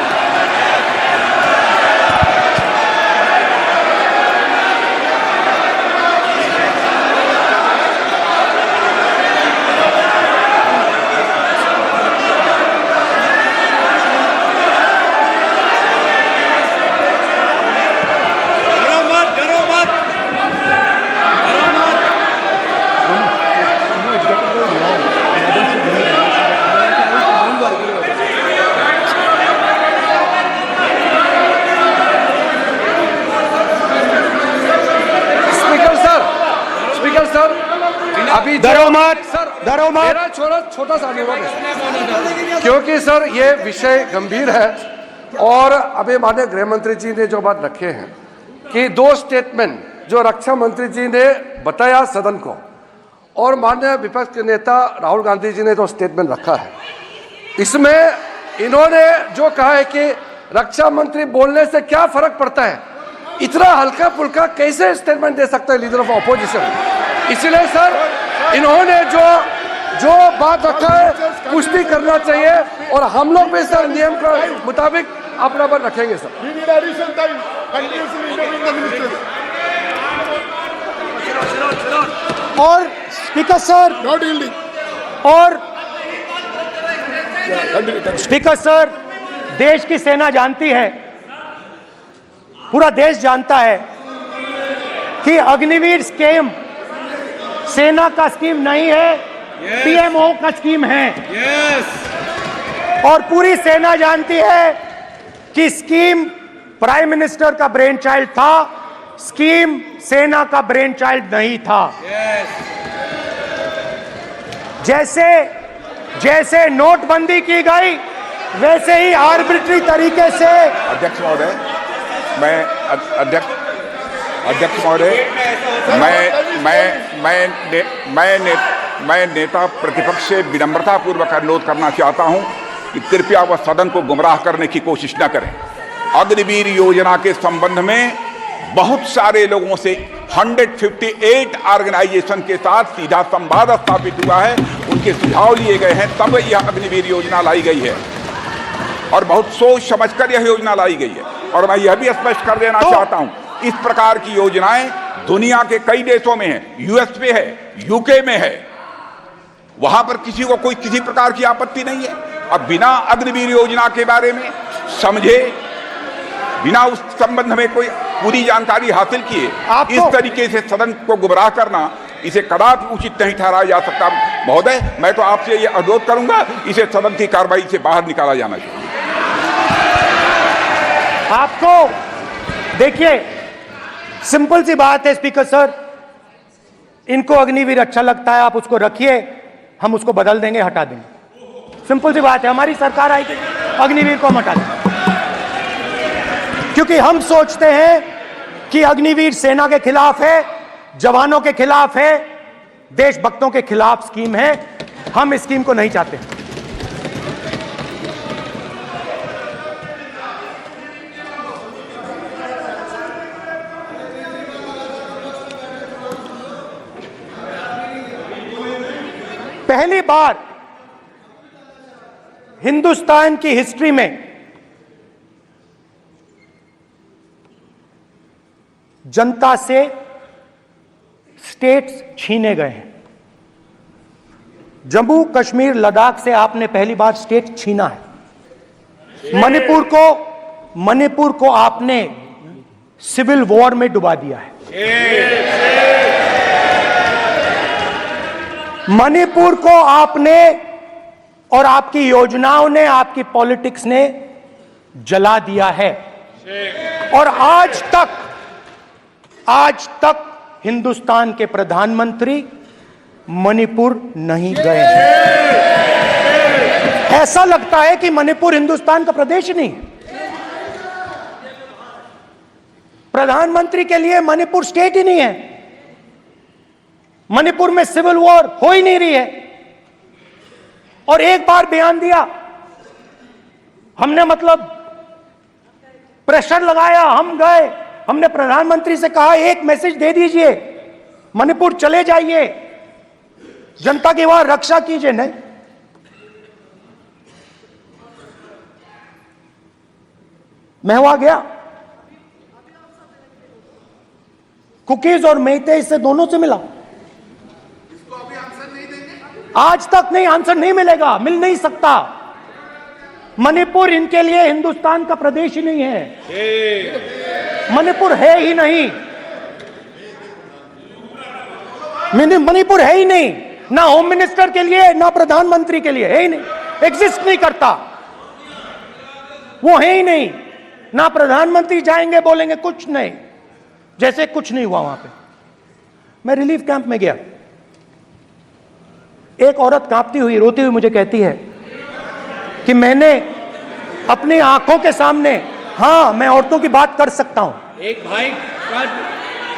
अभी डरो मत। मेरा छोटा सा अनुरोध है, क्योंकि सर ये विषय गंभीर है और अभी माननीय गृह मंत्री जी ने जो बात रखे हैं कि 2 स्टेटमेंट जो रक्षा मंत्री जी ने बताया सदन को और माननीय विपक्ष के नेता राहुल गांधी जी ने जो स्टेटमेंट रखा है, इसमें इन्होंने जो कहा है कि रक्षा मंत्री बोलने से क्या फर्क पड़ता है, इतना हल्का फुल्का कैसे स्टेटमेंट दे सकता है लीडर ऑफ ऑपोजिशन। इसलिए सर इन्होंने जो बात रखा है पुष्टि करना चाहिए और हम लोग भी सर नियम के मुताबिक अपना बात रखेंगे सर। और स्पीकर सर देश की सेना जानती है, पूरा देश जानता है कि अग्निवीर स्कीम सेना का स्कीम नहीं है, पीएमओ का स्कीम है। और पूरी सेना जानती है कि स्कीम प्राइम मिनिस्टर का ब्रेन चाइल्ड था, स्कीम सेना का ब्रेन चाइल्ड नहीं था। जैसे नोटबंदी की गई वैसे ही आर्बिट्री तरीके से। अध्यक्ष महोदय, अध्यक्ष महोदय, मैं नेता प्रतिपक्ष से विनम्रता पूर्वक अनुरोध करना चाहता हूं कि कृपया वह सदन को गुमराह करने की कोशिश न करें। अग्निवीर योजना के संबंध में बहुत सारे लोगों से 158 ऑर्गेनाइजेशन के साथ सीधा संवाद स्थापित हुआ है, उनके सुझाव लिए गए हैं, तब यह अग्निवीर योजना लाई गई है और बहुत सोच समझकर यह योजना लाई गई है। और मैं यह भी स्पष्ट कर देना चाहता हूं, इस प्रकार की योजनाएं दुनिया के कई देशों में है, यूएस में है, यूके में है, वहां पर किसी को कोई किसी प्रकार की आपत्ति नहीं है। अब बिना अग्निवीर योजना के बारे में समझे, बिना उस संबंध में कोई पूरी जानकारी हासिल किए इस तरीके से सदन को गुमराह करना, इसे कदापि उचित नहीं ठहराया जा सकता। महोदय, मैं तो आपसे ये अनुरोध करूंगा, इसे सदन की कार्रवाई से बाहर निकाला जाना चाहिए। आपको देखिए, सिंपल सी बात है स्पीकर सर, इनको अग्निवीर अच्छा लगता है, आप उसको रखिए, हम उसको बदल देंगे, हटा देंगे। सिंपल सी बात है, हमारी सरकार आएगी, अग्निवीर को हम हटा देंगे, क्योंकि हम सोचते हैं कि अग्निवीर सेना के खिलाफ है, जवानों के खिलाफ है, देशभक्तों के खिलाफ स्कीम है। हम इस स्कीम को नहीं चाहते। पहली बार हिंदुस्तान की हिस्ट्री में जनता से स्टेट्स छीने गए हैं। जम्मू कश्मीर लद्दाख से आपने पहली बार स्टेट छीना है। मणिपुर को आपने सिविल वॉर में डुबा दिया है। मणिपुर को आपने और आपकी योजनाओं ने, आपकी पॉलिटिक्स ने जला दिया है। और आज तक हिंदुस्तान के प्रधानमंत्री मणिपुर नहीं गए हैं। ऐसा लगता है कि मणिपुर हिंदुस्तान का प्रदेश नहीं है। प्रधानमंत्री के लिए मणिपुर स्टेट ही नहीं है। मणिपुर में सिविल वॉर हो ही नहीं रही है। और एक बार बयान दिया हमने, मतलब प्रेशर लगाया, हम गए, हमने प्रधानमंत्री से कहा एक मैसेज दे दीजिए, मणिपुर चले जाइए, जनता की वहां रक्षा कीजिए। नहीं, मैं वहां गया, कुकीज और मेहते इससे दोनों से मिला। आज तक नहीं, आंसर नहीं मिलेगा, मिल नहीं सकता। मणिपुर इनके लिए हिंदुस्तान का प्रदेश ही नहीं है। मणिपुर है ही नहीं, मणिपुर है ही नहीं, ना होम मिनिस्टर के लिए ना प्रधानमंत्री के लिए, है ही नहीं, एग्जिस्ट नहीं करता, वो है ही नहीं। ना प्रधानमंत्री जाएंगे बोलेंगे कुछ नहीं, जैसे कुछ नहीं हुआ वहां पे। मैं रिलीफ कैंप में गया, एक औरत कांपती हुई, रोती हुई मुझे कहती है कि मैंने अपनी आंखों के सामने, हाँ मैं औरतों की बात कर सकता हूं, एक भाई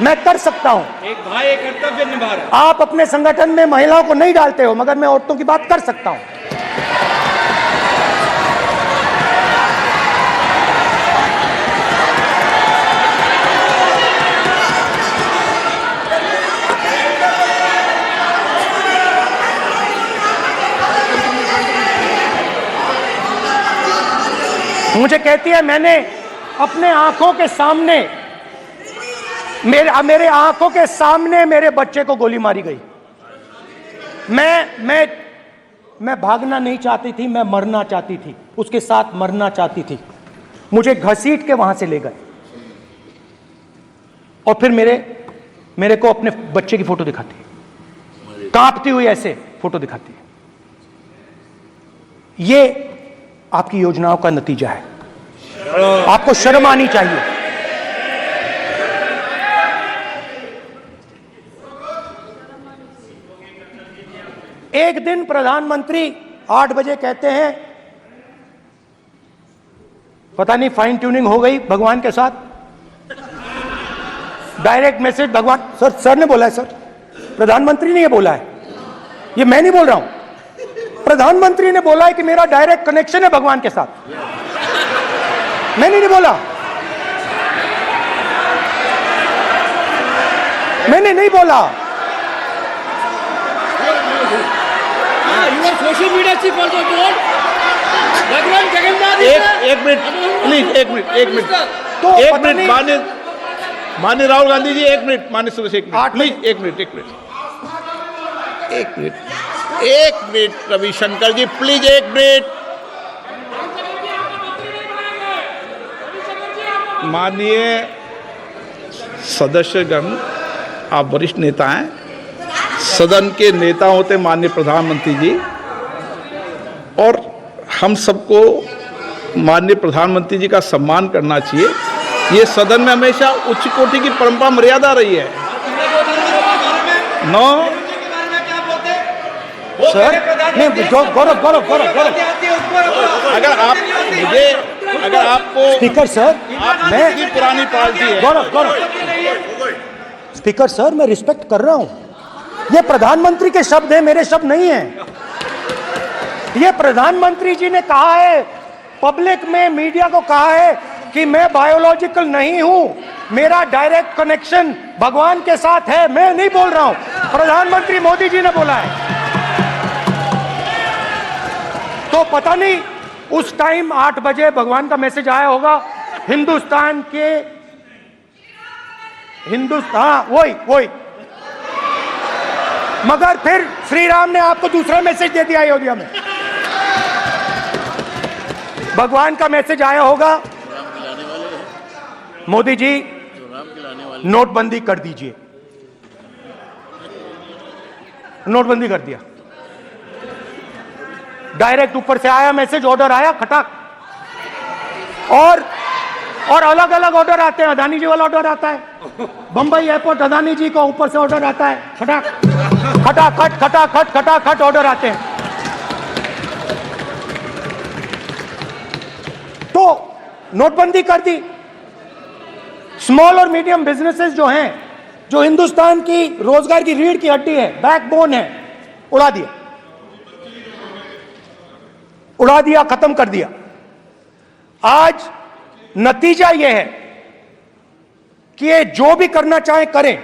मैं कर सकता हूं, एक भाई एक कर्तव्य निभा रहा है। आप अपने संगठन में महिलाओं को नहीं डालते हो, मगर मैं औरतों की बात कर सकता हूं। मुझे कहती है मैंने अपने आंखों के सामने, मेरे आंखों के सामने मेरे बच्चे को गोली मारी गई। मैं भागना नहीं चाहती थी, मैं मरना चाहती थी, उसके साथ मरना चाहती थी। मुझे घसीट के वहां से ले गए और फिर मेरे को अपने बच्चे की फोटो दिखाती है, कांपती हुई ऐसे फोटो दिखाती है। ये आपकी योजनाओं का नतीजा है। आपको शर्म आनी चाहिए। एक दिन प्रधानमंत्री 8 बजे कहते हैं, पता नहीं फाइन ट्यूनिंग हो गई भगवान के साथ, डायरेक्ट मैसेज भगवान, सर ने बोला है, सर प्रधानमंत्री ने ये बोला है, ये मैं नहीं बोल रहा हूं, प्रधानमंत्री ने बोला है कि मेरा डायरेक्ट कनेक्शन है भगवान के साथ। मैंने नहीं बोला, मैंने नहीं बोला। Social media chief also told भगवान जगन्नाथ। एक मिनट प्लीज, एक मिनट तो एक मिनट माननीय माननीय राहुल गांधी जी, 1 मिनट। माननीय सदस्य, 1 minute please, 1 minute, 1 minute Ravishankar ji please, 1 minute. माननीय सदस्यगण, आप वरिष्ठ नेता हैं, सदन के नेता होते माननीय प्रधानमंत्री जी, और हम सबको माननीय प्रधानमंत्री जी का सम्मान करना चाहिए। ये सदन में हमेशा उच्च कोटि की परंपरा मर्यादा रही है। नो सर, नहीं, गौरव, अगर आपको स्पीकर सर, मैं की पुरानी पार्टी है। गौरव, स्पीकर सर, मैं रिस्पेक्ट कर रहा हूं। ये प्रधानमंत्री के शब्द हैं, मेरे शब्द नहीं हैं। ये प्रधानमंत्री जी ने कहा है, पब्लिक में, मीडिया को कहा है कि मैं बायोलॉजिकल नहीं हूं, मेरा डायरेक्ट कनेक्शन भगवान के साथ है। मैं नहीं बोल रहा हूं, प्रधानमंत्री मोदी जी ने बोला है। तो पता नहीं उस टाइम 8 बजे भगवान का मैसेज आया होगा हिंदुस्तान, वही। मगर फिर श्री राम ने आपको दूसरा मैसेज दे दिया अयोध्या में। भगवान का मैसेज आया होगा, मोदी जी नोटबंदी कर दीजिए। नोटबंदी कर दिया, डायरेक्ट ऊपर से आया मैसेज, ऑर्डर आया खटाक। और अलग अलग ऑर्डर आते हैं। अदानी जी वाला ऑर्डर आता है, बंबई एयरपोर्ट अदानी जी को ऊपर से ऑर्डर आता है, खटाखट ऑर्डर आते हैं। तो नोटबंदी कर दी। स्मॉल और मीडियम बिजनेसेस जो हैं, जो हिंदुस्तान की रोजगार की रीढ़ की हड्डी है, बैकबोन है, उड़ा दिया, खत्म कर दिया। आज नतीजा यह है कि ये जो भी करना चाहे करें,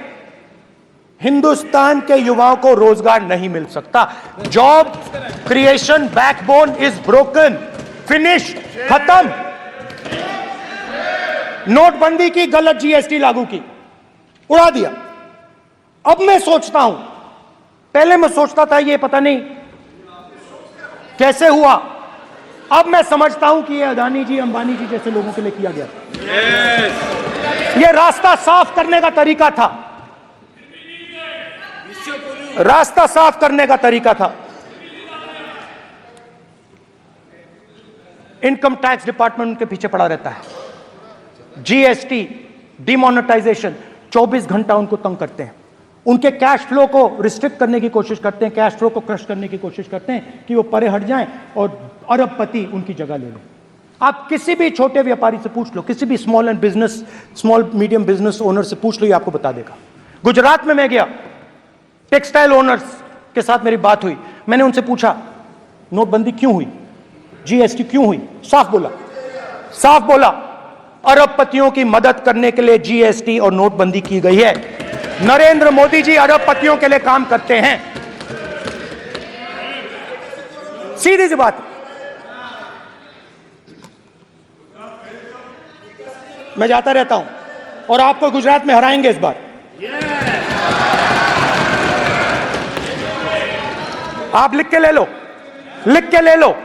हिंदुस्तान के युवाओं को रोजगार नहीं मिल सकता। Job creation backbone is broken, finish, खत्म। नोटबंदी की, गलत जीएसटी लागू की, उड़ा दिया। अब मैं सोचता हूं, पहले मैं सोचता था ये पता नहीं कैसे हुआ, अब मैं समझता हूं कि ये अदानी जी, अंबानी जी जैसे लोगों के लिए किया गया। ये रास्ता साफ करने का तरीका था, रास्ता साफ करने का तरीका था। इनकम टैक्स डिपार्टमेंट उनके पीछे पड़ा रहता है। जीएसटी, डिमोनेटाइजेशन, 24 घंटा उनको तंग करते हैं। उनके कैश फ्लो को रिस्ट्रिक्ट करने की कोशिश करते हैं, कैश फ्लो को क्रश करने की कोशिश करते हैं कि वो परे हट जाएं और अरबपति उनकी जगह ले लें। आप किसी भी छोटे व्यापारी से पूछ लो, किसी भी स्मॉल मीडियम बिजनेस ओनर से पूछ लो, ये आपको बता देगा। गुजरात में मैं गया, टेक्सटाइल ओनर्स के साथ मेरी बात हुई। मैंने उनसे पूछा नोटबंदी क्यों हुई, जीएसटी क्यों हुई? साफ बोला अरबपतियों की मदद करने के लिए जीएसटी और नोटबंदी की गई है। नरेंद्र मोदी जी अरबपतियों के लिए काम करते हैं, सीधी सी बात। मैं जाता रहता हूं और आपको गुजरात में हराएंगे इस बार। आप लिख के ले लो,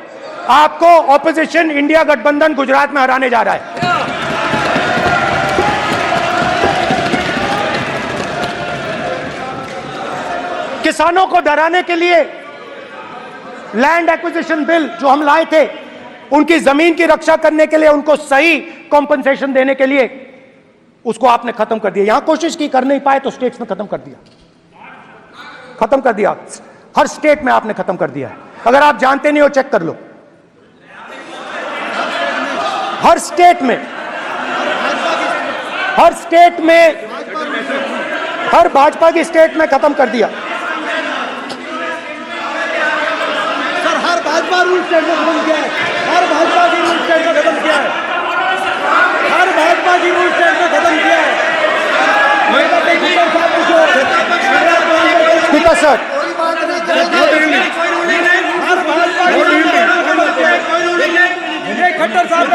आपको ऑपोजिशन इंडिया गठबंधन गुजरात में हराने जा रहा है। किसानों को डराने के लिए लैंड एक्विजिशन बिल जो हम लाए थे, उनकी जमीन की रक्षा करने के लिए, उनको सही कॉम्पनसेशन देने के लिए, उसको आपने खत्म कर दिया। यहां कोशिश की, कर नहीं पाए तो स्टेट्स में खत्म कर दिया। हर स्टेट में आपने खत्म कर दिया है। अगर आप जानते नहीं हो, चेक कर लो। हर स्टेट में, हर भाजपा की स्टेट में खत्म कर दिया। सर, हर भाजपा रूल स्टेट में खत्म किया है। हर भाजपा की रूल स्टेट में खत्म किया है। स्पीकर सर, खट्टर साहब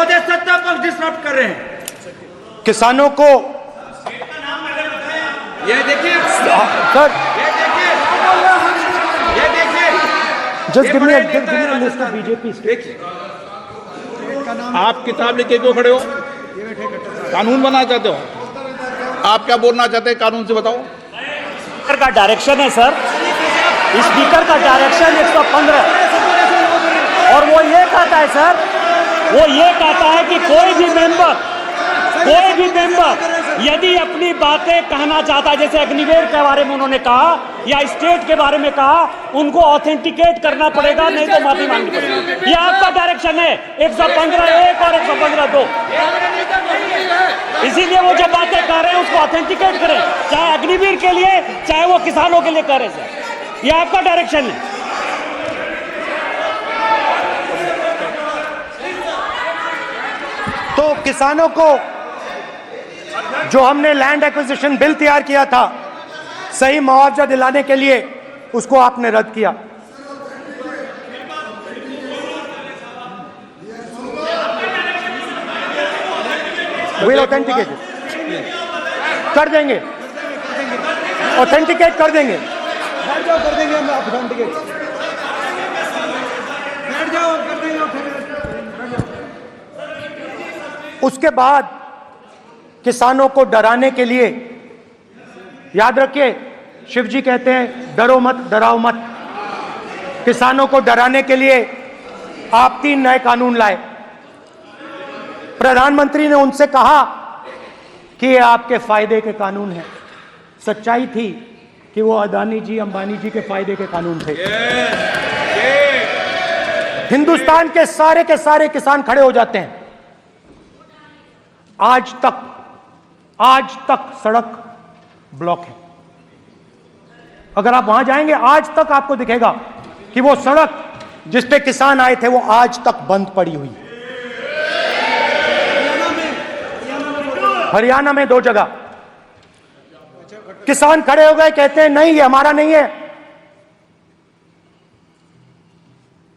चौथे सत्ता पक्ष डिस्टर्ब कर रहे हैं। किसानों को ये देखिए सर, ये देखिए just give me a list of BJP. आप किताब लेके क्यों खड़े हो? कानून बनाना चाहते हो? आप क्या बोलना चाहते हैं कानून से बताओ। स्पीकर का डायरेक्शन है सर, स्पीकर का डायरेक्शन 115, और वो ये कहता है सर, वो ये कहता है कि कोई भी मेंबर यदि अपनी बातें कहना चाहता है, जैसे अग्निवीर के बारे में उन्होंने कहा या स्टेट के बारे में कहा, उनको ऑथेंटिकेट करना पड़ेगा, नहीं तो माफी मांगनी पड़ेगी। ये आपका डायरेक्शन है 115(1) और 115(2). इसीलिए वो जो बातें कह रहे हैं उसको ऑथेंटिकेट करें, चाहे अग्निवीर के लिए चाहे वो किसानों के लिए कह रहे सर। ये आपका डायरेक्शन है। तो किसानों को जो हमने लैंड एक्विजिशन बिल तैयार किया था सही मुआवजा दिलाने के लिए, उसको आपने रद्द किया। विल ऑथेंटिकेट कर देंगे, ऑथेंटिकेट कर देंगे। बैठ जाओ, कर देंगे हम ऑथेंटिकेट। बैठ जाओ, कर देंगे ऑथेंटिकेट। उसके बाद किसानों को डराने के लिए, याद रखिए शिव जी कहते हैं डरो मत डराओ मत, किसानों को डराने के लिए आप 3 नए कानून लाए। प्रधानमंत्री ने उनसे कहा कि ये आपके फायदे के कानून हैं। सच्चाई थी कि वो अदानी जी अंबानी जी के फायदे के कानून थे। हिंदुस्तान के सारे किसान खड़े हो जाते हैं। आज तक सड़क ब्लॉक है। अगर आप वहां जाएंगे आज तक आपको दिखेगा कि वो सड़क जिस पे किसान आए थे वो आज तक बंद पड़ी हुई। हरियाणा में 2 जगह किसान खड़े हो गए, कहते हैं नहीं ये हमारा नहीं है,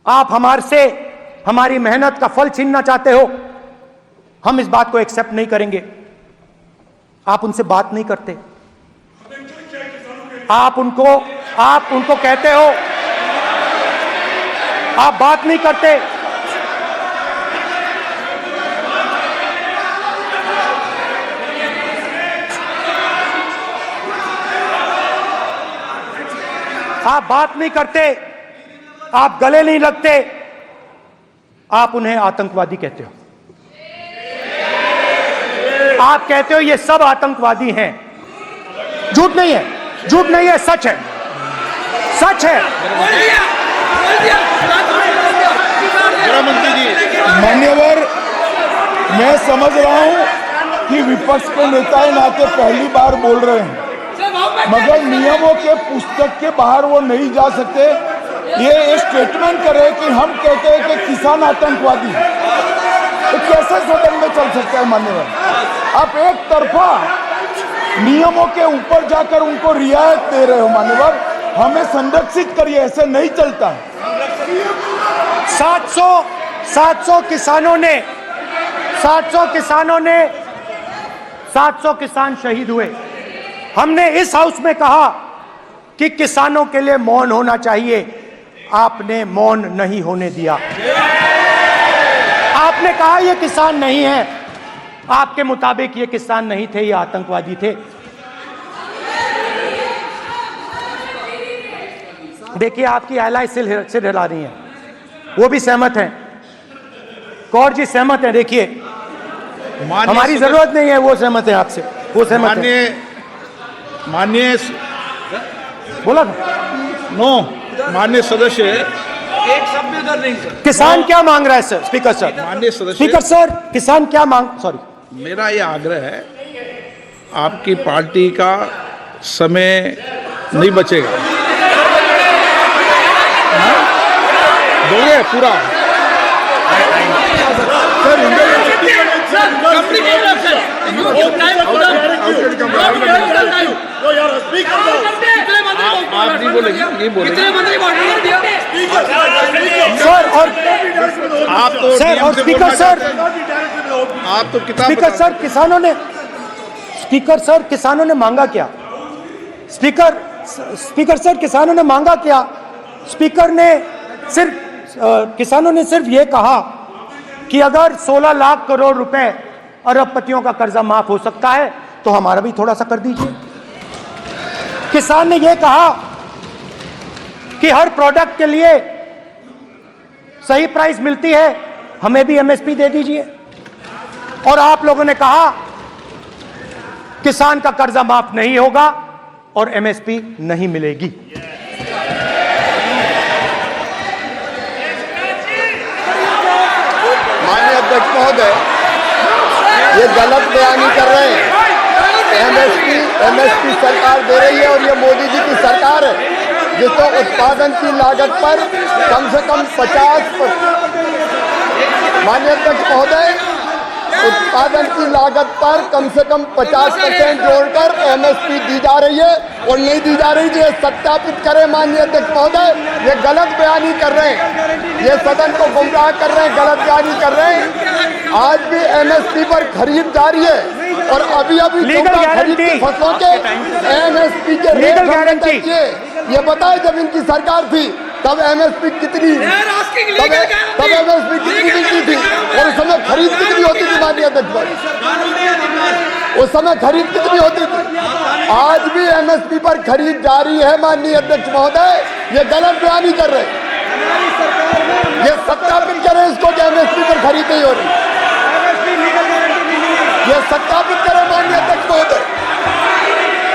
आप हमारे से हमारी मेहनत का फल छीनना चाहते हो, हम इस बात को एक्सेप्ट नहीं करेंगे। आप उनसे बात नहीं करते, आप उनको कहते हो, आप बात नहीं करते। आप बात नहीं करते, आप गले नहीं लगते, आप उन्हें आतंकवादी कहते हो। आप कहते हो ये सब आतंकवादी हैं। झूठ नहीं है, झूठ नहीं है, सच है, सच है। मान्यवर, मैं समझ रहा हूं कि विपक्ष के नेता नाते पहली बार बोल रहे हैं, मगर नियमों के पुस्तक के बाहर वो नहीं जा सकते। ये स्टेटमेंट करे कि हम कहते हैं कि किसान आतंकवादी, तो कैसे सदन में चल सकता है? मान्यवर, आप एक तरफा नियमों के ऊपर जाकर उनको रियायत दे रहे हो। मान्यवर, हमें संरक्षित करिए, ऐसे नहीं चलता। 700 किसान शहीद हुए। हमने इस हाउस में कहा कि किसानों के लिए मौन होना चाहिए, आपने मौन नहीं होने दिया। आपने कहा ये किसान नहीं है, आपके मुताबिक ये किसान नहीं थे, ये आतंकवादी थे। देखिए आपकी एलाई सिर हिला रही हैं, वो भी सहमत हैं, कौर जी सहमत हैं। देखिए हमारी जरूरत नहीं है, वो सहमत है आपसे, वो सहमत है। माननीय बोला माननीय सदस्य, एक शब्द उधर नहीं सर। किसान क्या मांग रहा है सर? स्पीकर सर, माननीय सदस्य, स्पीकर सर, किसान क्या मांग, सॉरी, मेरा ये आग्रह है, आपकी पार्टी का समय नहीं बचेगा। दोगे पूरा? आप नहीं बोलेंगे, नहीं बोलेंगे सर। और आप तो सर और स्पीकर सर, आप तो किताब स्पीकर बता- सर किसानों ने मांगा क्या? स्पीकर सर किसानों ने मांगा क्या? किसानों ने सिर्फ ये कहा कि अगर 16 लाख करोड़ रुपए अरबपतियों का कर्जा माफ हो सकता है तो हमारा भी थोड़ा सा कर दीजिए। किसान ने यह कहा कि हर प्रोडक्ट के लिए सही प्राइस मिलती है, हमें भी एमएसपी दे दीजिए। और आप लोगों ने कहा किसान का कर्जा माफ नहीं होगा और एमएसपी नहीं मिलेगी। माननीय अध्यक्ष महोदय, ये गलत बयानी कर रहे हैं। एमएसपी सरकार दे रही है और ये मोदी जी की सरकार है जिसको उत्पादन की लागत पर कम से कम 50%। माननीय अध्यक्ष महोदय, उत्पादन की लागत पर कम से कम 50% जोड़कर एमएसपी दी जा रही है और नहीं दी जा रही। ये सत्यापित करें माननीय अध्यक्ष महोदय, ये गलत बयानी कर रहे हैं, ये सदन को गुमराह कर रहे हैं, गलत बयानी कर रहे हैं। आज भी एमएसपी पर खरीद जारी है और अभी खरीद की फसलों के एमएसपी के रेट गारंटी ये बताए जब इनकी सरकार थी तब एमएसपी कितनी मिलती थी और उस समय खरीद कितनी होती थी माननीय अध्यक्ष, उस समय खरीद कितनी होती थी? आज भी एमएसपी पर खरीद जारी है माननीय अध्यक्ष महोदय, ये गलत बयानी कर रहे हैं। ये सत्यापित करें इसको कि एमएसपी पर खरीद नहीं हो रही, ये सत्यापित करें माननीय अध्यक्ष महोदय,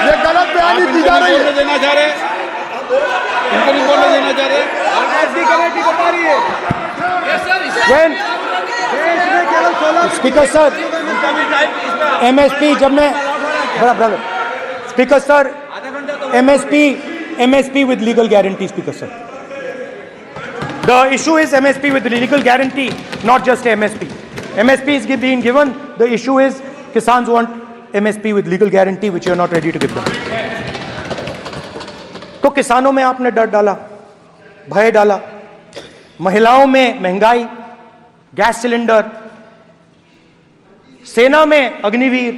ये गलत बयानी दी जा रही है। देना चाह रहे इनको नहीं बोलने देना चाह रहे। स्पीकर सर, एमएसपी जब मैं speaker sir, MSP with legal guarantee. Speaker sir, the issue is MSP with legal guarantee, not just MSP. MSP is being given. The issue is Kisans want MSP with legal guarantee, which you are not ready to give them. तो किसानों में आपने डर डाला, भय डाला, महिलाओं में महंगाई, गैस सिलेंडर, सेना में अग्निवीर,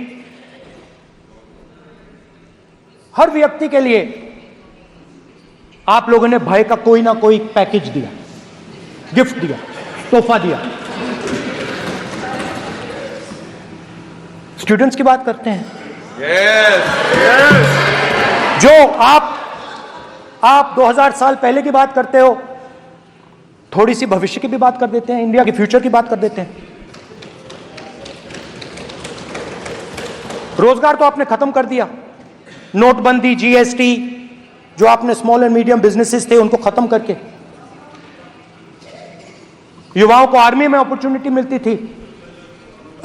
हर व्यक्ति के लिए आप लोगों ने भय का कोई ना कोई पैकेज दिया, गिफ्ट दिया, तोहफा दिया। स्टूडेंट्स की बात करते हैं। जो आप 2000 साल पहले की बात करते हो, थोड़ी सी भविष्य की भी बात कर देते हैं, इंडिया के फ्यूचर की बात कर देते हैं। रोजगार तो आपने खत्म कर दिया, नोटबंदी, जीएसटी, जो आपने स्मॉल एंड मीडियम बिजनेसेस थे उनको खत्म करके, युवाओं को आर्मी में अपॉर्चुनिटी मिलती थी,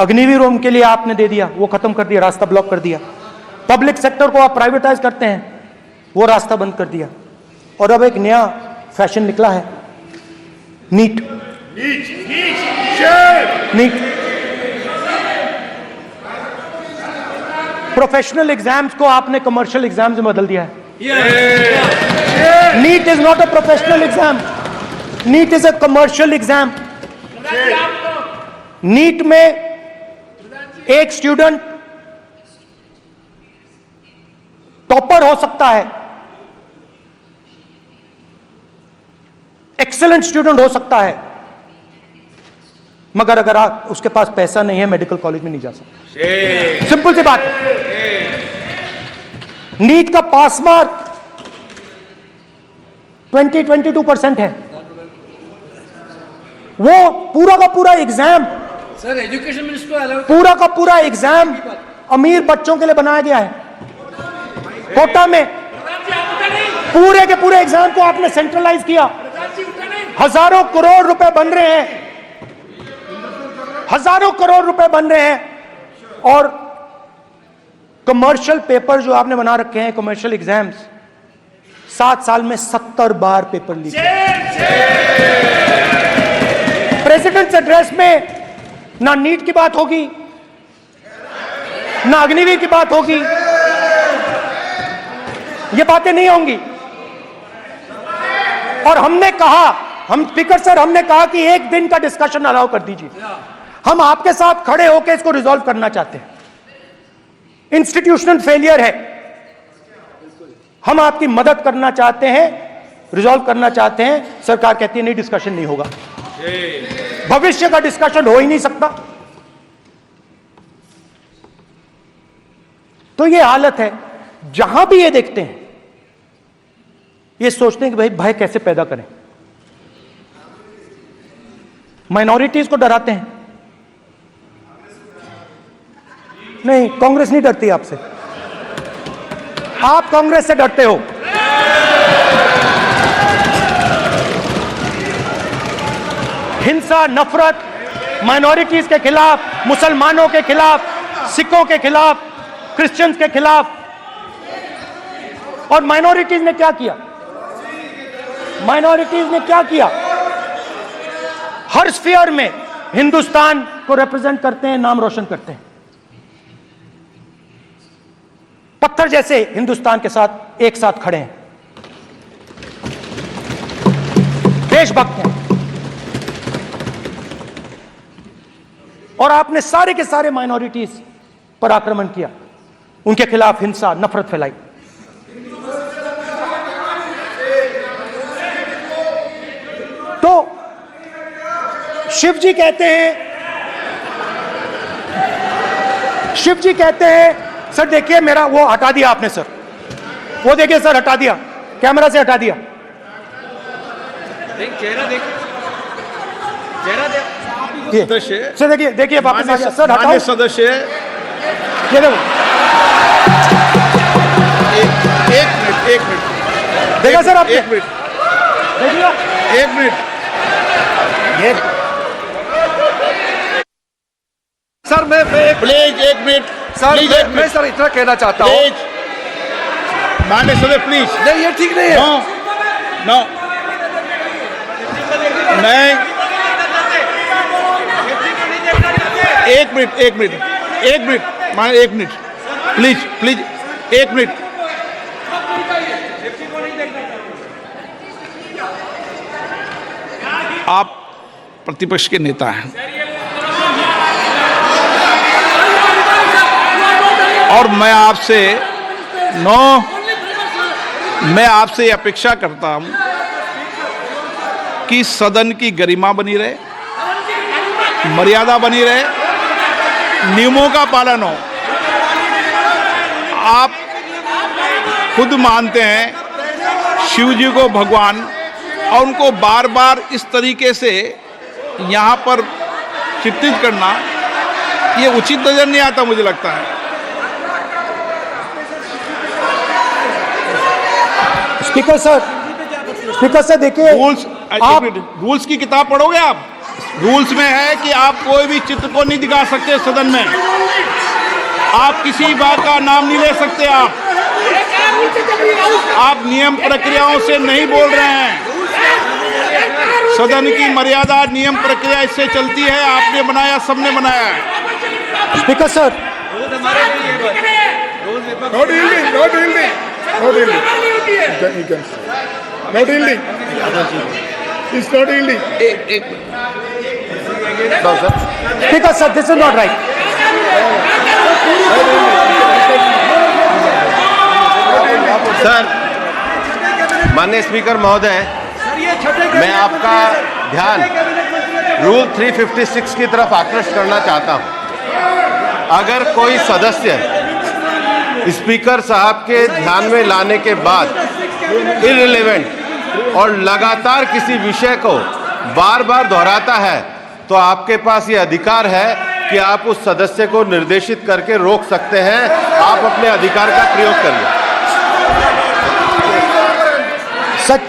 अग्निवीर उनके लिए आपने दे दिया, वो खत्म कर दिया, रास्ता ब्लॉक कर दिया। पब्लिक सेक्टर को आप प्राइवेटाइज करते हैं, वो रास्ता बंद कर दिया। और अब एक नया फैशन निकला है, नीट। प्रोफेशनल एग्जाम्स को आपने कमर्शियल एग्जाम्स में बदल दिया है। NEET is not a professional exam, NEET is a commercial exam. NEET में एक स्टूडेंट टॉपर हो सकता है, एक्सीलेंट स्टूडेंट हो सकता है, मगर अगर उसके पास पैसा नहीं है, मेडिकल कॉलेज में नहीं जा सकता। सिंपल सी बात है। नीट का पास मार्क 22% है। वो पूरा का पूरा एग्जाम, सर एजुकेशन मिनिस्टर पूरा का पूरा एग्जाम अमीर बच्चों के लिए बनाया गया है। कोटा में पूरे के पूरे एग्जाम को आपने सेंट्रलाइज किया। हजारों करोड़ रुपए बन रहे हैं, हजारों करोड़ रुपए बन रहे हैं। और कमर्शियल पेपर जो आपने बना रखे हैं, कमर्शियल एग्जाम्स, 7 साल में 70 बार पेपर लीक। प्रेसिडेंट्स एड्रेस में ना नीट की बात होगी, ना अग्निवीर की बात होगी, ये बातें नहीं होंगी। और हमने कहा, हम स्पीकर सर, हमने कहा कि एक दिन का डिस्कशन अलाउ कर दीजिए। हम आपके साथ खड़े होकर इसको रिजॉल्व करना चाहते हैं। इंस्टीट्यूशनल फेलियर है, हम आपकी मदद करना चाहते हैं, रिजॉल्व करना चाहते हैं। सरकार कहती है नहीं, डिस्कशन नहीं होगा, भविष्य का डिस्कशन हो ही नहीं सकता। तो ये हालत है, जहां भी ये देखते हैं ये सोचते हैं कि भाई भय कैसे पैदा करें, माइनॉरिटीज को डराते हैं। नहीं, कांग्रेस नहीं डरती आपसे, आप कांग्रेस से डरते हो। हिंसा, नफरत माइनॉरिटीज के खिलाफ, मुसलमानों के खिलाफ, सिखों के खिलाफ, क्रिश्चियंस के खिलाफ। और माइनॉरिटीज ने क्या किया? माइनॉरिटीज ने क्या किया? हर स्फीयर में हिंदुस्तान को रिप्रेजेंट करते हैं, नाम रोशन करते हैं। पत्थर जैसे हिंदुस्तान के साथ एक साथ खड़े हैं, देशभक्त हैं। और आपने सारे के सारे माइनॉरिटीज पर आक्रमण किया, उनके खिलाफ हिंसा, नफरत फैलाई। तो शिव जी कहते हैं सर देखिए मेरा वो हटा दिया आपने सर, वो देखिए सर हटा दिया, कैमरा से हटा दिया। चेहरा देखिए, चेहरा सदस्य सर देखिए वापस आ गया सर, हटाओ। माननीय सदस्य, ये देखो, एक मिनट देखा सर आपने? एक मिनट देखिए, एक मिनट ये सर मैं प्लीज एक मिनट सर प्लीज, एक मैं मिनट सर इतना कहना चाहता हूँ, प्लीज माननीय सदस्य प्लीज। नहीं ये ठीक नहीं है। नो नहीं, एक मिनट माननीय, एक मिनट प्लीज एक मिनट। आप प्रतिपक्ष के नेता हैं और मैं आपसे अपेक्षा करता हूं कि सदन की गरिमा बनी रहे, मर्यादा बनी रहे, नियमों का पालन हो। आप खुद मानते हैं शिव जी को भगवान, और उनको बार बार इस तरीके से यहाँ पर चित्रित करना ये उचित नजर नहीं आता, मुझे लगता है। स्पीकर सर देखिए, रूल्स की किताब पढ़ोगे आप? रूल्स में है कि आप कोई भी चित्र को नहीं दिखा सकते सदन में, आप किसी बात का नाम नहीं ले सकते। आप नियम प्रक्रियाओं से नहीं बोल रहे हैं। सदन की मर्यादा, नियम प्रक्रिया इससे चलती है, आपने बनाया, सबने बनाया है। Speaker sir, Not yielding. It's not yielding. Speaker sir, this is not right. Sir, माननीय स्पीकर महोदय, मैं आपका ध्यान रूल 356 की तरफ आकृष्ट करना चाहता हूं। अगर कोई सदस्य स्पीकर साहब के ध्यान में लाने के बाद इररिलेवेंट और लगातार किसी विषय को बार बार दोहराता है, तो आपके पास ये अधिकार है कि आप उस सदस्य को निर्देशित करके रोक सकते हैं। आप अपने अधिकार का प्रयोग करिए।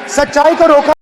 सच्चाई को रोका